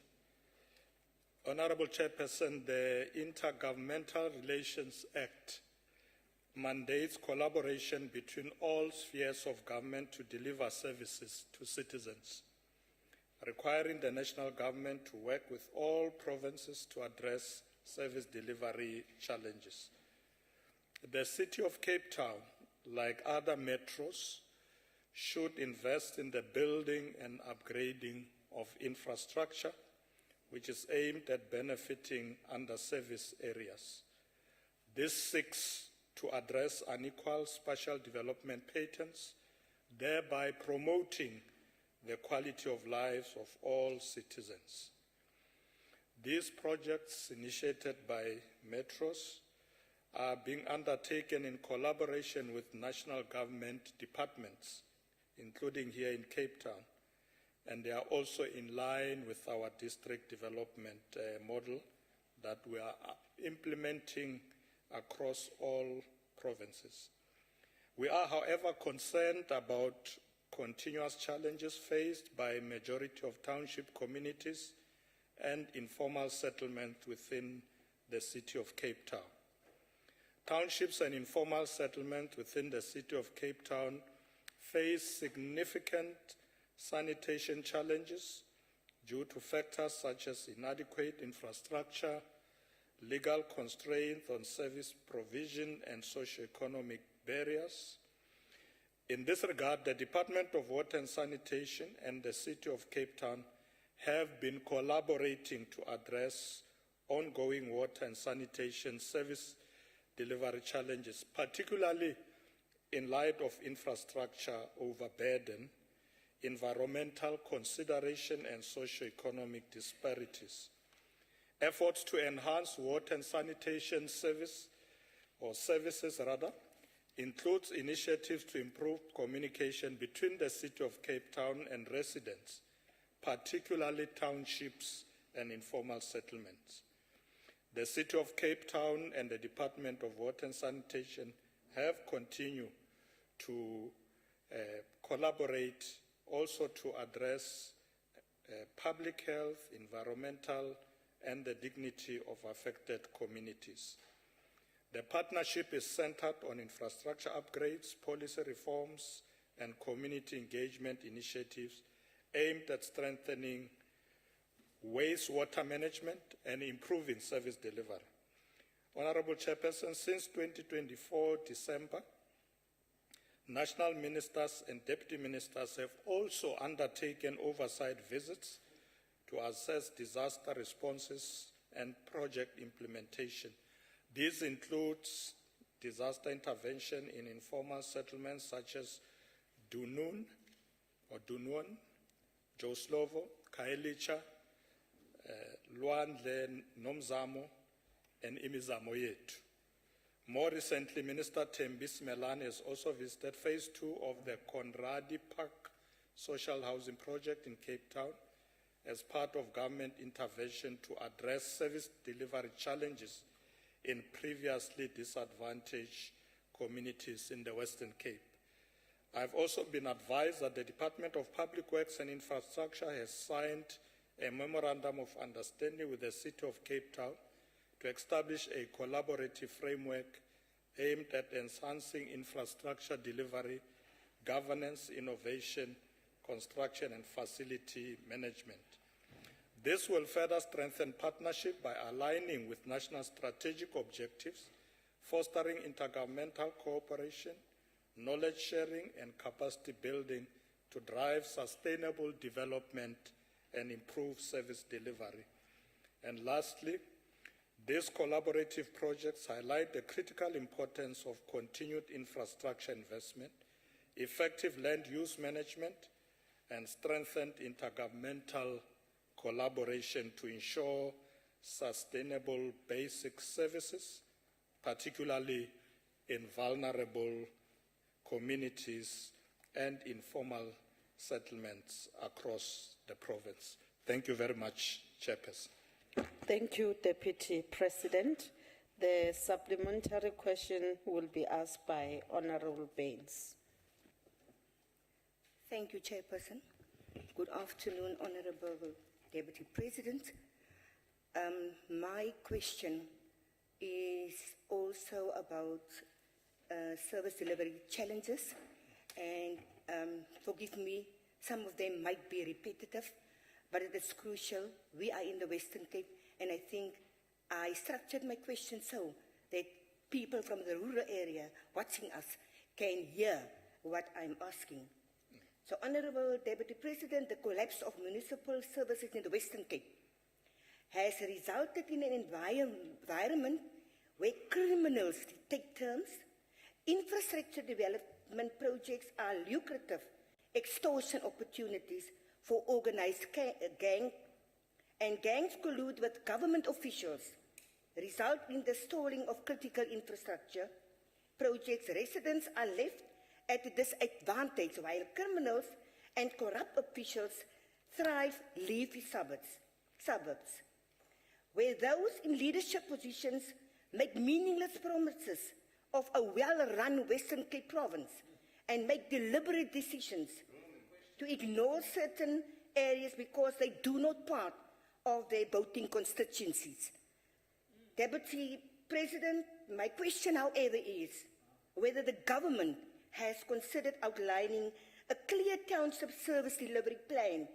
Honorable Chairperson, the Intergovernmental Relations Act mandates collaboration between all spheres of government to deliver services to citizens, requiring the national government to work with all provinces to address service delivery challenges. The City of Cape Town, like other metros, should invest in the building and upgrading of infrastructure, which is aimed at benefiting underserviced areas. This seeks to address unequal spatial development patterns, thereby promoting the quality of lives of all citizens. These projects, initiated by metros, are being undertaken in collaboration with national government departments, including here in Cape Town, and they are also in line with our district development model that we are implementing across all provinces. We are, however, concerned about continuous challenges faced by a majority of township communities and informal settlement within the City of Cape Town. Townships and informal settlement within the City of Cape Town face significant sanitation challenges due to factors such as inadequate infrastructure, legal constraints on service provision, and socio-economic barriers. In this regard, the Department of Water and Sanitation and the City of Cape Town have been collaborating to address ongoing water and sanitation service delivery challenges, particularly in light of infrastructure overburden, environmental consideration, and socio-economic disparities. Efforts to enhance water and sanitation services includes initiatives to improve communication between the City of Cape Town and residents, particularly townships and informal settlements. The City of Cape Town and the Department of Water and Sanitation have continued to collaborate also to address public health, environmental, and the dignity of affected communities. The partnership is centered on infrastructure upgrades, policy reforms, and community engagement initiatives aimed at strengthening wastewater management and improving service delivery. Honorable Chairperson, since 2024 December, national ministers and deputy ministers have also undertaken oversight visits to assess disaster responses and project implementation. This includes disaster intervention in informal settlements such as Dunun, Joslovo, Kaelicha, Luandle, Nomzamo, and Imizamo Yetu. More recently, Minister Thembi Smelane has also visited phase 2 of the Conradi Park social housing project in Cape Town as part of government intervention to address service delivery challenges in previously disadvantaged communities in the Western Cape. I've also been advised that the Department of Public Works and Infrastructure has signed a memorandum of understanding with the City of Cape Town to establish a collaborative framework aimed at enhancing infrastructure delivery, governance, innovation, construction, and facility management. This will further strengthen partnership by aligning with national strategic objectives, fostering intergovernmental cooperation, knowledge sharing, and capacity building to drive sustainable development and improve service delivery. And lastly, these collaborative projects highlight the critical importance of continued infrastructure investment, effective land use management, and strengthened intergovernmental collaboration to ensure sustainable basic services, particularly in vulnerable communities and informal settlements across the province. Thank you very much, Chairperson. Thank you, Deputy President. The supplementary question will be asked by Honorable Baines. Thank you, Chairperson. Good afternoon, Honorable Deputy President. My question is also about service delivery challenges, and forgive me, some of them might be repetitive, but it is crucial. We are in the Western Cape, and I think I structured my question so that people from the rural area watching us can hear what I'm asking. So, Honorable Deputy President, the collapse of municipal services in the Western Cape has resulted in an environment where criminals take turns, infrastructure development projects are lucrative extortion opportunities for organized gangs, and gangs collude with government officials, result in the stalling of critical infrastructure projects. Residents are left at a disadvantage while criminals and corrupt officials thrive in leafy suburbs, where those in leadership positions make meaningless promises of a well-run Western Cape province and make deliberate decisions to ignore certain areas because they do not part of their voting constituencies. Deputy President, my question, however, is whether the government has considered outlining a clear township service delivery plan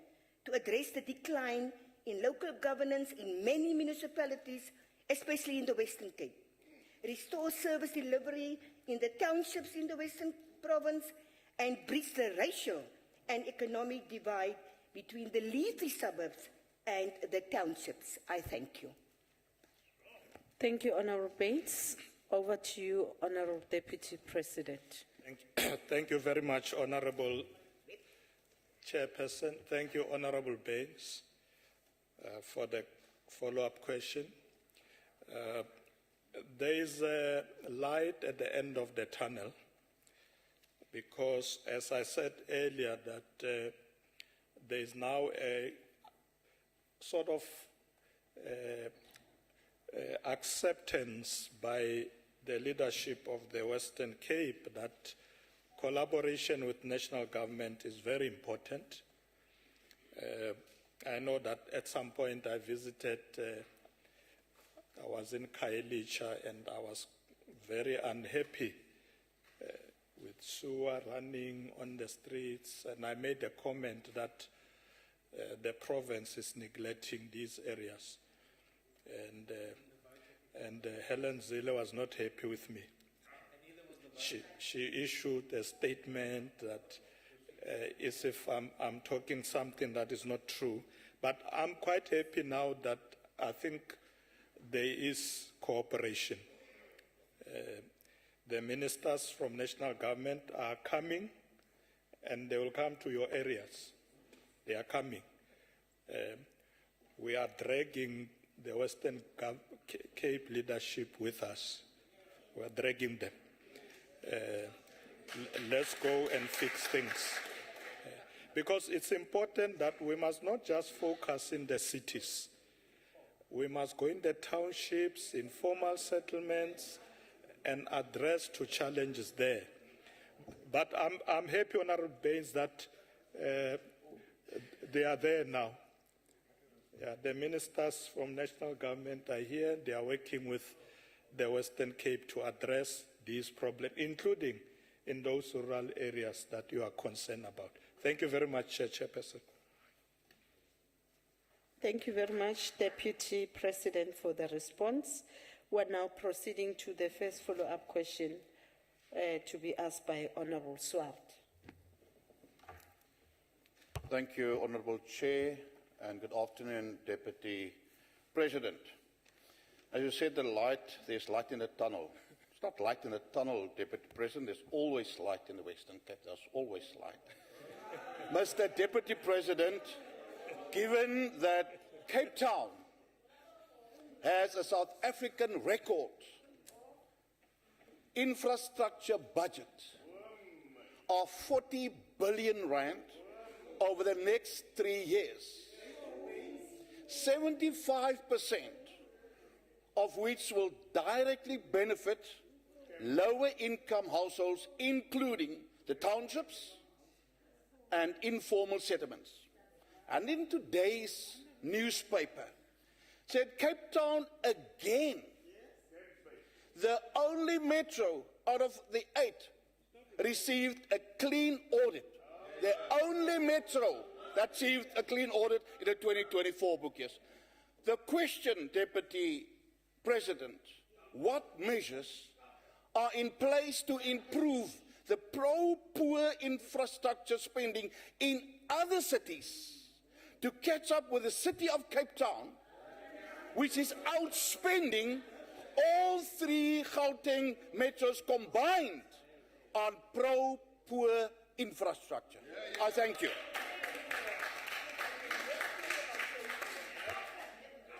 to address the decline in local governance in many municipalities, especially in the Western Cape, restore service delivery in the townships in the Western Province, and bridge the racial and economic divide between the leafy suburbs and the townships. I thank you. Thank you, Honorable Baines. Over to you, Honorable Deputy President. Thank you very much, Honorable Chairperson. Thank you, Honorable Baines, for the follow-up question. There is a light at the end of the tunnel because, as I said earlier, that there is now a sort of acceptance by the leadership of the Western Cape that collaboration with national government is very important. I know that at some point I visited, I was in Khayelitsha and I was very unhappy with sewer running on the streets, and I made a comment that the province is neglecting these areas. And Helen Zille was not happy with me. She issued a statement that as if I'm talking something that is not true. But I'm quite happy now that I think there is cooperation. The ministers from national government are coming, and they will come to your areas. They are coming. We are dragging the Western Cape leadership with us. We are dragging them. Let's go and fix things. Because it's important that we must not just focus in the cities. We must go in the townships, informal settlements, and address to challenges there. But I'm happy, Honorable Baines, that they are there now. Yeah, the ministers from national government are here. They are working with the Western Cape to address these problems, including in those rural areas that you are concerned about. Thank you very much, Chairperson. Thank you very much, Deputy President, for the response. We're now proceeding to the first follow-up question to be asked by Honorable Swart. Thank you, Honorable Chair, and good afternoon, Deputy President. As you said, there's light in the tunnel. It's not light in the tunnel, Deputy President. There's always light in the Western Cape. There's always light. Mr. Deputy President, given that Cape Town has a South African record infrastructure budget of 40 billion rand over the next 3 years. 75% of which will directly benefit lower income households, including the townships and informal settlements. And in today's newspaper, said Cape Town again, the only metro out of the 8 received a clean audit. The only metro that received a clean audit in the 2024 book years. The question, Deputy President, what measures are in place to improve the pro-poor infrastructure spending in other cities to catch up with the city of Cape Town, which is outspending all 3 Gauteng metros combined on pro-poor infrastructure? I thank you.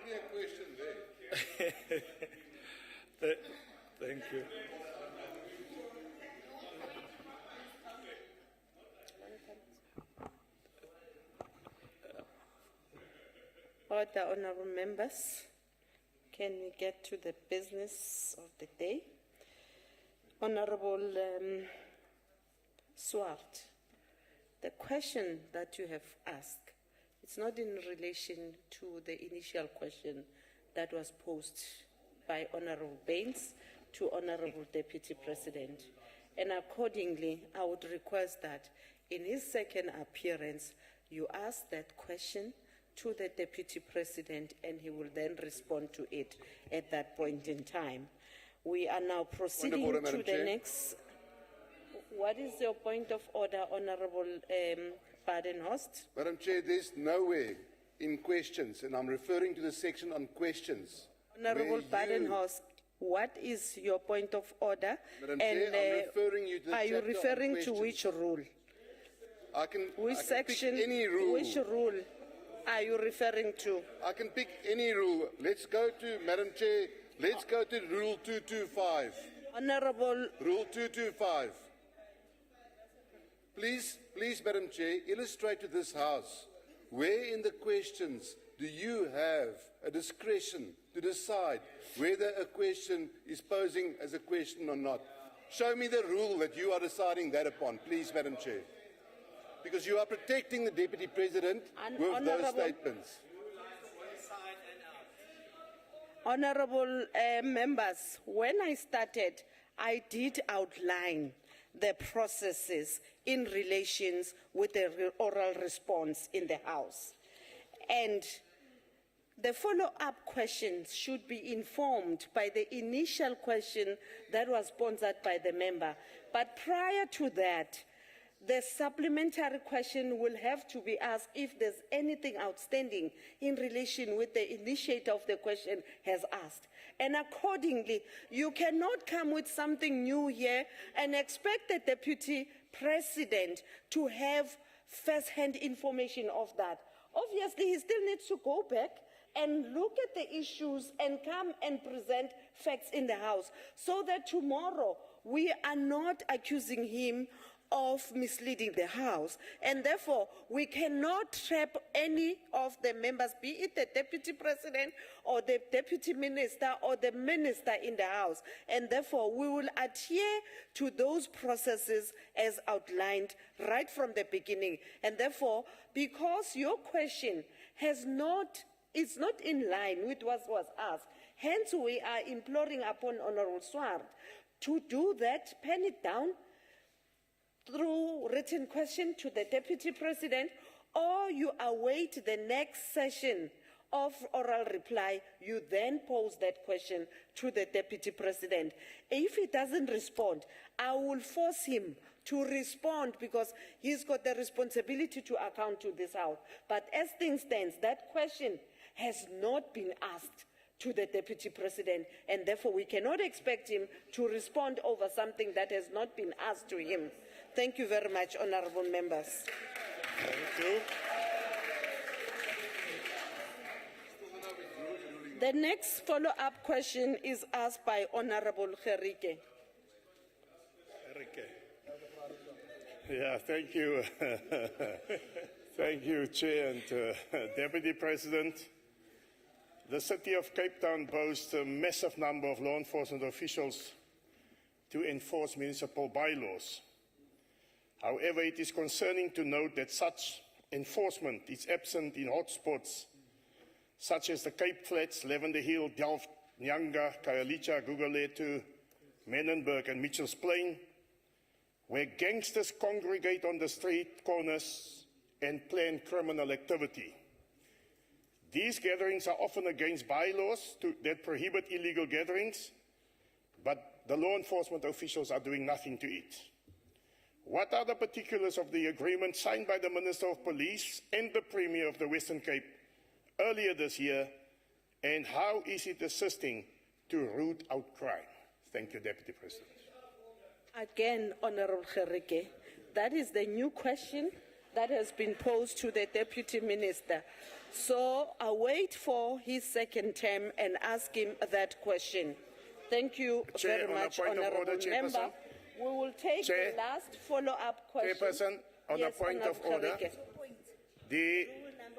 Clear question there. Thank you. Order, honorable members. Can we get to the business of the day? Honorable Swart, the question that you have asked, it's not in relation to the initial question that was posed by Honorable Baines to Honorable Deputy President. And accordingly, I would request that in his second appearance, you ask that question to the Deputy President and he will then respond to it at that point in time. We are now proceeding order, to Madam the Chair. next. What is your point of order, Honorable Badenhorst? Madam Chair, there's nowhere in questions, and I'm referring to the section on questions. Honorable where you- Badenhorst, what is your point of order? Madam Chair, I'm referring you to the are you chapter on referring to questions. which rule? I can Which pick section? any rule. Which rule are you referring to? I can pick any rule. Let's go to, Madam Chair, let's go to Rule 225. Honorable. Rule 225. Please, Madam Chair, illustrate to this House where in the questions do you have a discretion to decide whether a question is posing as a question or not? Show me the rule that you are deciding that upon, please, Madam Chair. Because you are protecting the Deputy President with those statements. Honorable members, when I started, I did outline the processes in relations with the oral response in the House. And the follow-up questions should be informed by the initial question that was sponsored by the member. But prior to that, the supplementary question will have to be asked if there's anything outstanding in relation with the initiator of the question has asked. And accordingly, you cannot come with something new here and expect the Deputy President to have first-hand information of that. Obviously, he still needs to go back and look at the issues and come and present facts in the House so that tomorrow we are not accusing him of misleading the House, and therefore we cannot trap any of the members, be it the Deputy President or the Deputy Minister or the Minister in the House, and therefore we will adhere to those processes as outlined right from the beginning. And therefore, because your question is not in line with what was asked, hence we are imploring upon Honorable Swart to do that, pen it down, through written question to the Deputy President, or you await the next session of oral reply, you then pose that question to the Deputy President. If he doesn't respond, I will force him to respond because he's got the responsibility to account to this House. But as things stand, that question has not been asked to the Deputy President, and therefore we cannot expect him to respond over something that has not been asked to him. Thank you very much, honorable members. Thank you. The next follow-up question is asked by Honorable Gerike. Yeah, thank you. Thank you, Chair and Deputy President. The City of Cape Town boasts a massive number of law enforcement officials to enforce municipal bylaws. However, it is concerning to note that such enforcement is absent in hotspots such as the Cape Flats, Lavender Hill, Delft, Nyanga, Khayelitsha, Gugulethu, Menenberg and Mitchell's Plain, where gangsters congregate on the street corners and plan criminal activity. These gatherings are often against bylaws that prohibit illegal gatherings, but the law enforcement officials are doing nothing to it. What are the particulars of the agreement signed by the Minister of Police and the Premier of the Western Cape earlier this year, and how is it assisting to root out crime? Thank you, Deputy President. Again, Honorable Gerike, that is the new question that has been posed to the Deputy Minister. So I wait for his second term and ask him that question. Thank you Chair, very on a much, point of Honorable order, Member. Chairperson. We will take Chair. the last follow-up question. Chairperson, on Yes, a point of Honorable order, Gerike.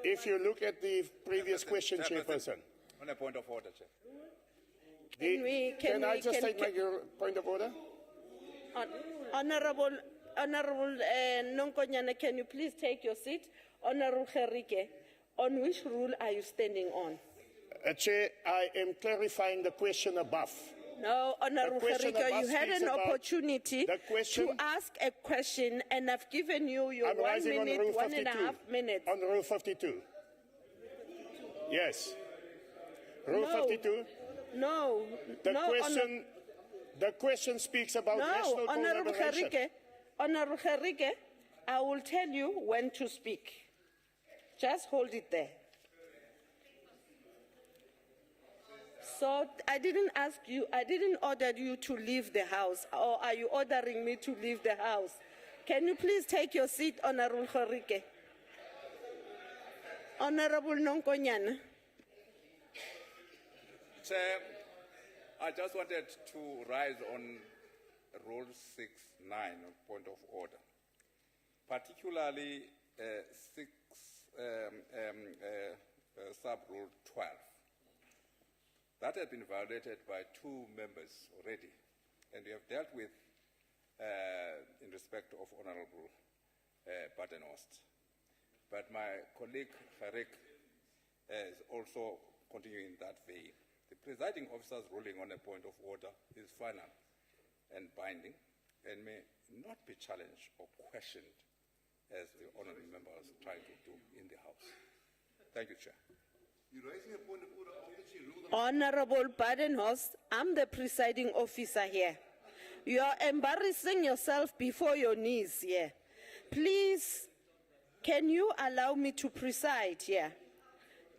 if you look at the previous question, Chairperson, On a point of order, Chair. can I just take my point of order? Honorable Nonkonyane, can you please take your seat? Honorable Gerike, on which rule are you standing on? Chair, I am clarifying the question above. No, Honorable question Gerike, above you had speaks an about opportunity to ask a question, and I've given you your I'm 1 rising on minute, Rule 1.5 52. minutes. On Rule 52. Yes. Rule No. 52. No. The question speaks about national No, Honorable collaboration. Gerike, Honorable Gerike, I will tell you when to speak. Just hold it there. So I didn't ask you, I didn't order you to leave the house, or are you ordering me to leave the house? Can you please take your seat, Honorable Gerike? Honorable Nonkonyane. Chair, I just wanted to rise on Rule 6.9, point of order, particularly sub-rule 12. That has been violated by 2 members already, and we have dealt with in respect of Honorable Badenhorst. But my colleague Farik is also continuing in that vein. The presiding officer's ruling on a point of order is final and binding and may not be challenged or questioned as the honorable member is trying to do in the House. Thank you, Chair. You're raising a point of order after she ruled. Honorable Badenhorst, I'm the presiding officer here. You are embarrassing yourself before your knees here. Please, can you allow me to preside here?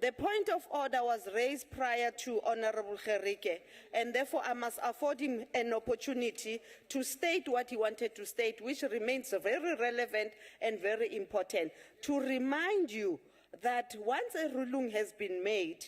The point of order was raised prior to Honorable Gerike, and therefore I must afford him an opportunity to state what he wanted to state, which remains very relevant and very important. To remind you that once a ruling has been made,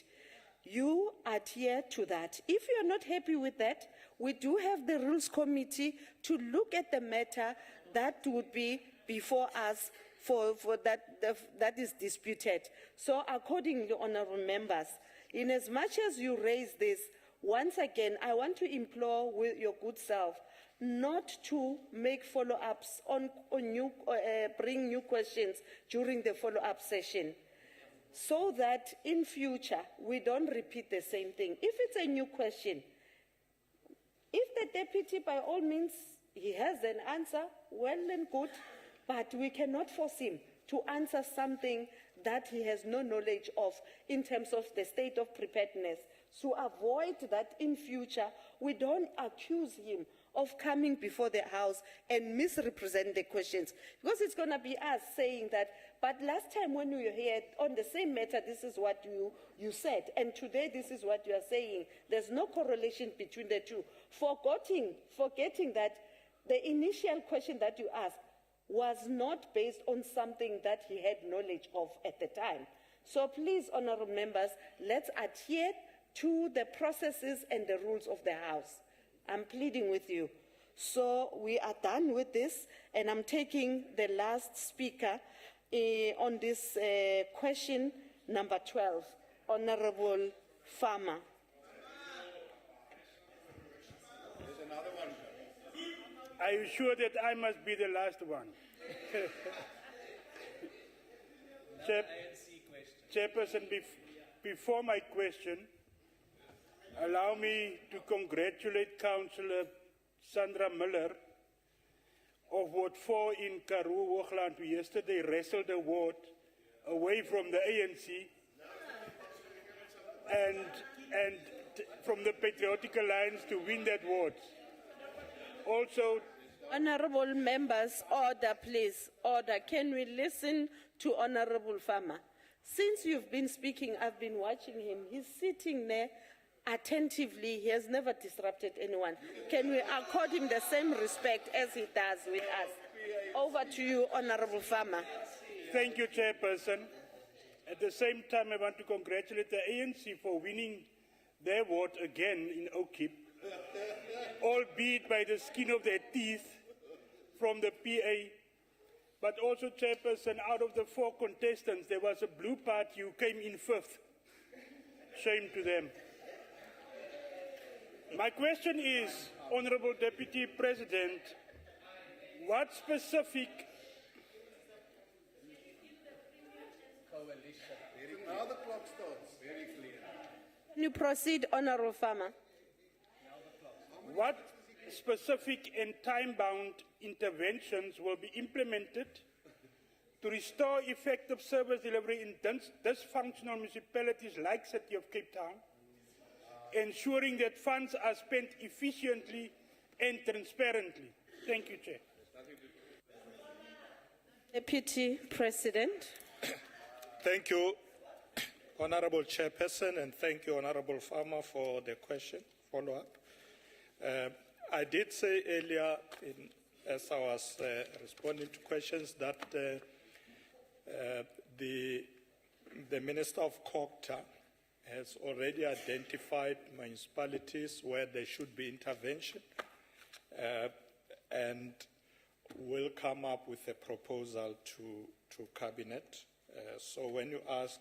you adhere to that. If you are not happy with that, we do have the Rules Committee to look at the matter that would be before us for that is disputed. So accordingly, honorable members, in as much as you raise this, once again, I want to implore with your good self not to make follow-ups bring new questions during the follow-up session, so that in future we don't repeat the same thing. If it's a new question, if the deputy, by all means, he has an answer, well and good, but we cannot force him to answer something that he has no knowledge of in terms of the state of preparedness. To avoid that in future, we don't accuse him of coming before the House and misrepresent the questions. Because it's going to be us saying that, but last time when we were here on the same matter, this is what you said, and today this is what you are saying. There's no correlation between the two. Forgetting that the initial question that you asked was not based on something that he had knowledge of at the time. So please, honorable members, let's adhere to the processes and the rules of the House. I'm pleading with you. So we are done with this, and I'm taking the last speaker on this question number 12, Honorable Farmer. Are you sure that I must be the last one? Chairperson, before my question, allow me to congratulate Councillor Sandra Miller of Ward 4 in Karoo, Hoogland, who yesterday wrestled the ward away from the ANC and from the Patriotic Alliance to win that ward. Also, Honorable members, order please, order. Can we listen to Honorable Farmer? Since you've been speaking, I've been watching him. He's sitting there attentively. He has never disrupted anyone. Can we accord him the same respect as he does with us? Over to you, Honorable Farmer. thank you, Chairperson. At the same time, I want to congratulate the ANC for winning their ward again in Oakip, albeit by the skin of their teeth from the PA. But also, Chairperson, out of the 4 contestants, there was a blue party who came in 5th. Shame to them. My question is, Honorable Deputy President, what specific Now the clock starts. Very clear. Can you proceed, Honorable Farmer? What specific and time-bound interventions will be implemented to restore effective service delivery in dysfunctional municipalities like City of Cape Town, ensuring that funds are spent efficiently and transparently? Thank you, Chair. Deputy President. Thank you, Honorable Chairperson, and thank you, Honorable Farmer, for the question, follow-up. I did say earlier, as I was responding to questions, that the Minister of COGTA has already identified municipalities where there should be intervention and will come up with a proposal to Cabinet. So when you ask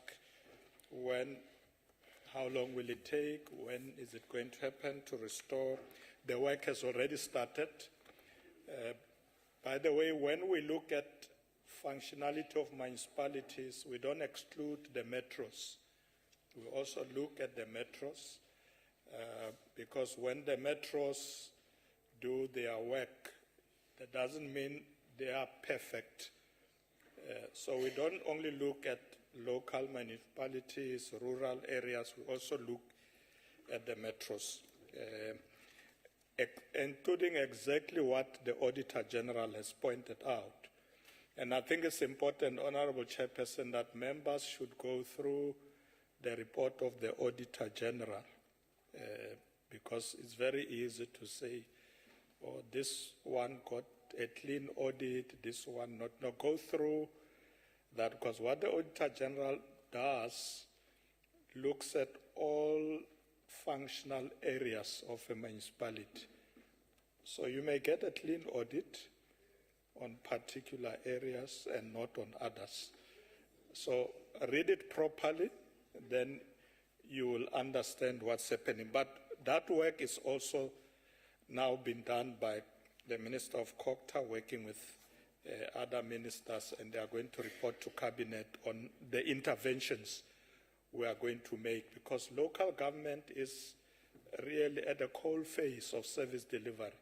how long will it take, when is it going to happen to restore, the work has already started. By the way, when we look at functionality of municipalities, we don't exclude the metros. We also look at the metros because when the metros do their work, that doesn't mean they are perfect. So we don't only look at local municipalities, rural areas, we also look at the metros, including exactly what the Auditor General has pointed out. And I think it's important, Honorable Chairperson, that members should go through the report of the Auditor General because it's very easy to say, oh, this one got a clean audit, this one not. No, go through that, because what the Auditor General does looks at all functional areas of a municipality. So you may get a clean audit on particular areas and not on others. So read it properly, then you will understand what's happening. But that work is also now being done by the Minister of COGTA working with other ministers, and they are going to report to Cabinet on the interventions we are going to make, because local government is really at the coal face of service delivery.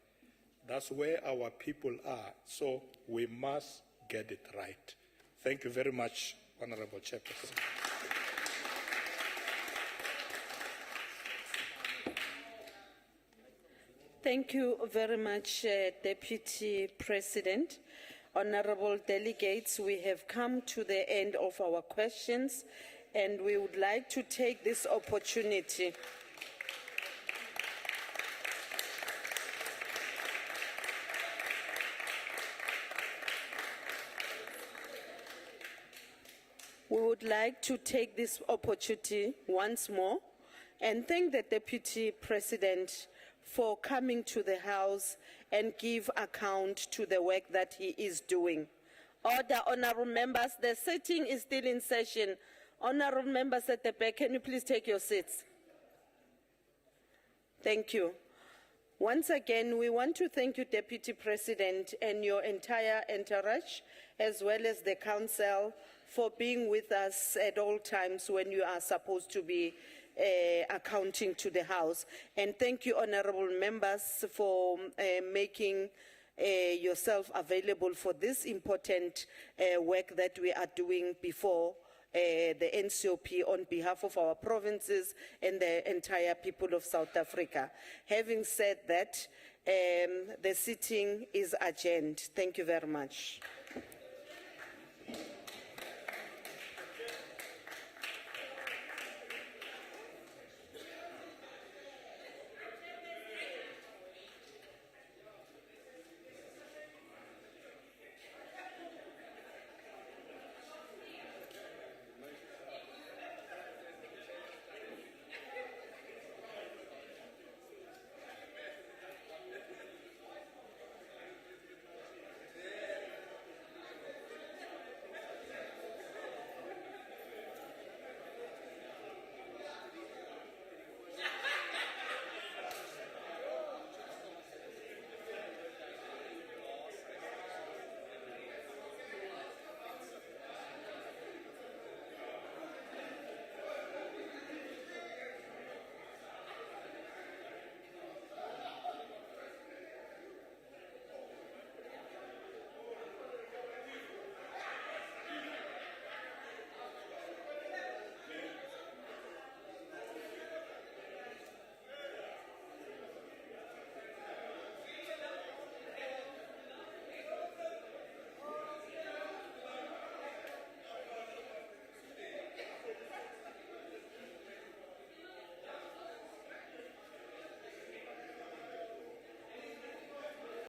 That's where our people are, so we must get it right. Thank you very much, Honorable Chairperson. Thank you very much, Deputy President. Honorable delegates, we have come to the end of our questions, and we would like to take this opportunity once more and thank the Deputy President for coming to the House and give account to the work that he is doing. Order, honourable members. The sitting is still in session. Honourable members at the back, can you please take your seats? Thank you. Once again, we want to thank you, Deputy President, and your entire entourage, as well as the Council, for being with us at all times when you are supposed to be accounting to the House. And thank you, honourable members, for making yourself available for this important work that we are doing before the NCOP on behalf of our provinces and the entire people of South Africa. Having said that, the sitting is adjourned. Thank you very much.